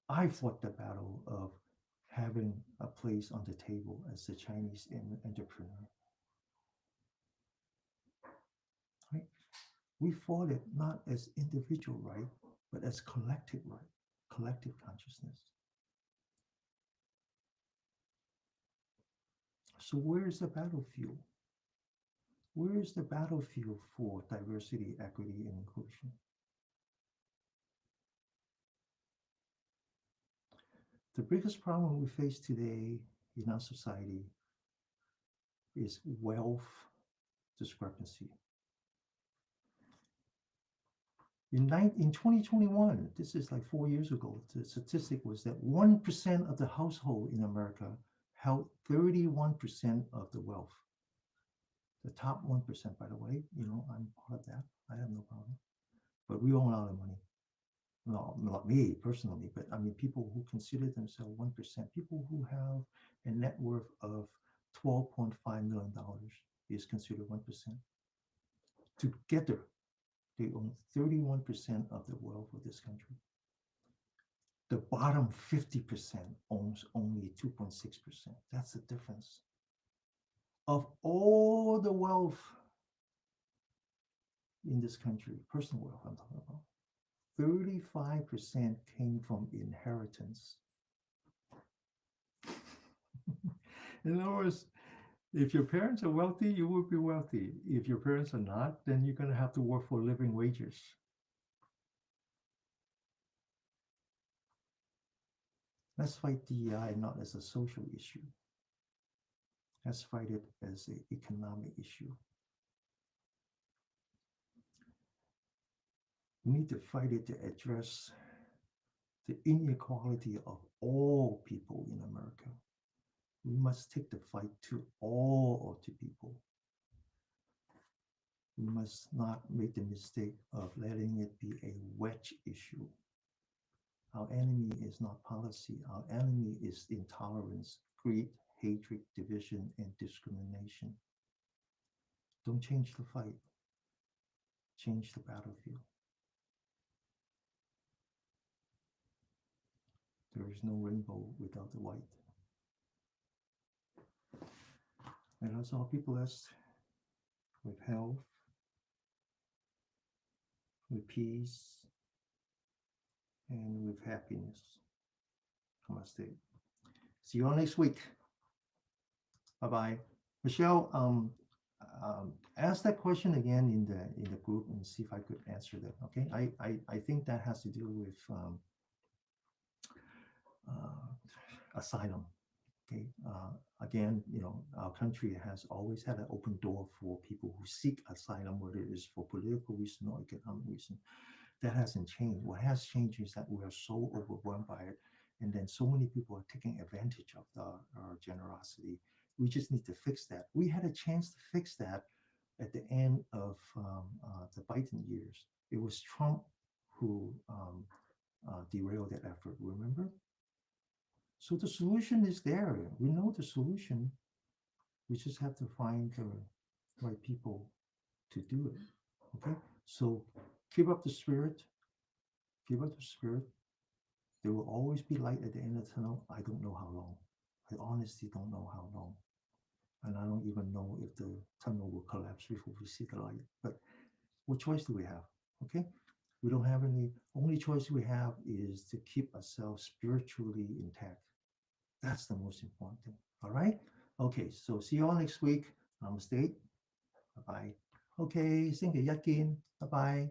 I fought the battle of having a place on the table as a Chinese entrepreneur. Right? We fought it not as individual right, but as collective right, collective consciousness. So where is the battlefield? Where is the battlefield for diversity, equity, and inclusion? The biggest problem we face today in our society is wealth discrepancy. In 2021, this is like 4 years ago, the statistic was that 1% of the household in America held 31% of the wealth. The top 1%, by the way, I'm part of that. I have no problem. But we own a lot of money. No, not me personally, but I mean people who consider themselves 1%, people who have a net worth of $12.5 million is considered 1%. Together, they own 31% of the wealth of this country. The bottom 50% owns only 2.6%. That's the difference. Of all the wealth in this country, personal wealth I'm talking about, 35% came from inheritance. In other words, if your parents are wealthy, you will be wealthy. If your parents are not, then you're going to have to work for living wages. Let's fight DEI not as a social issue. Let's fight it as an economic issue. We need to fight it to address the inequality of all people in America. We must take the fight to all of the people. We must not make the mistake of letting it be a wedge issue. Our enemy is not policy. Our enemy is intolerance, greed, hatred, division, and discrimination. Don't change the fight. Change the battlefield. There is no rainbow without the white. Let us all be blessed with health, with peace, and with happiness. Namaste. See you all next week. Bye-bye. Michelle, ask that question again in the group and see if I could answer that. Okay, I think that has to do with asylum. Okay, again, our country has always had an open door for people who seek asylum, whether it is for political reason or economic reason. That hasn't changed. What has changed is that we are so overwhelmed by it, and then so many people are taking advantage of our generosity. We just need to fix that. We had a chance to fix that at the end of the Biden years. It was Trump who derailed that effort, remember? So the solution is there. We know the solution. We just have to find the right people to do it. Okay? So keep up the spirit. Keep up the spirit. There will always be light at the end of the tunnel. I don't know how long. I honestly don't know how long. And I don't even know if the tunnel will collapse before we see the light. But what choice do we have? Okay? We don't have any. Only choice we have is to keep ourselves spiritually intact. That's the most important thing. All right? Okay, so see you all next week. Namaste. Bye-bye. OK，星期一見，拜拜。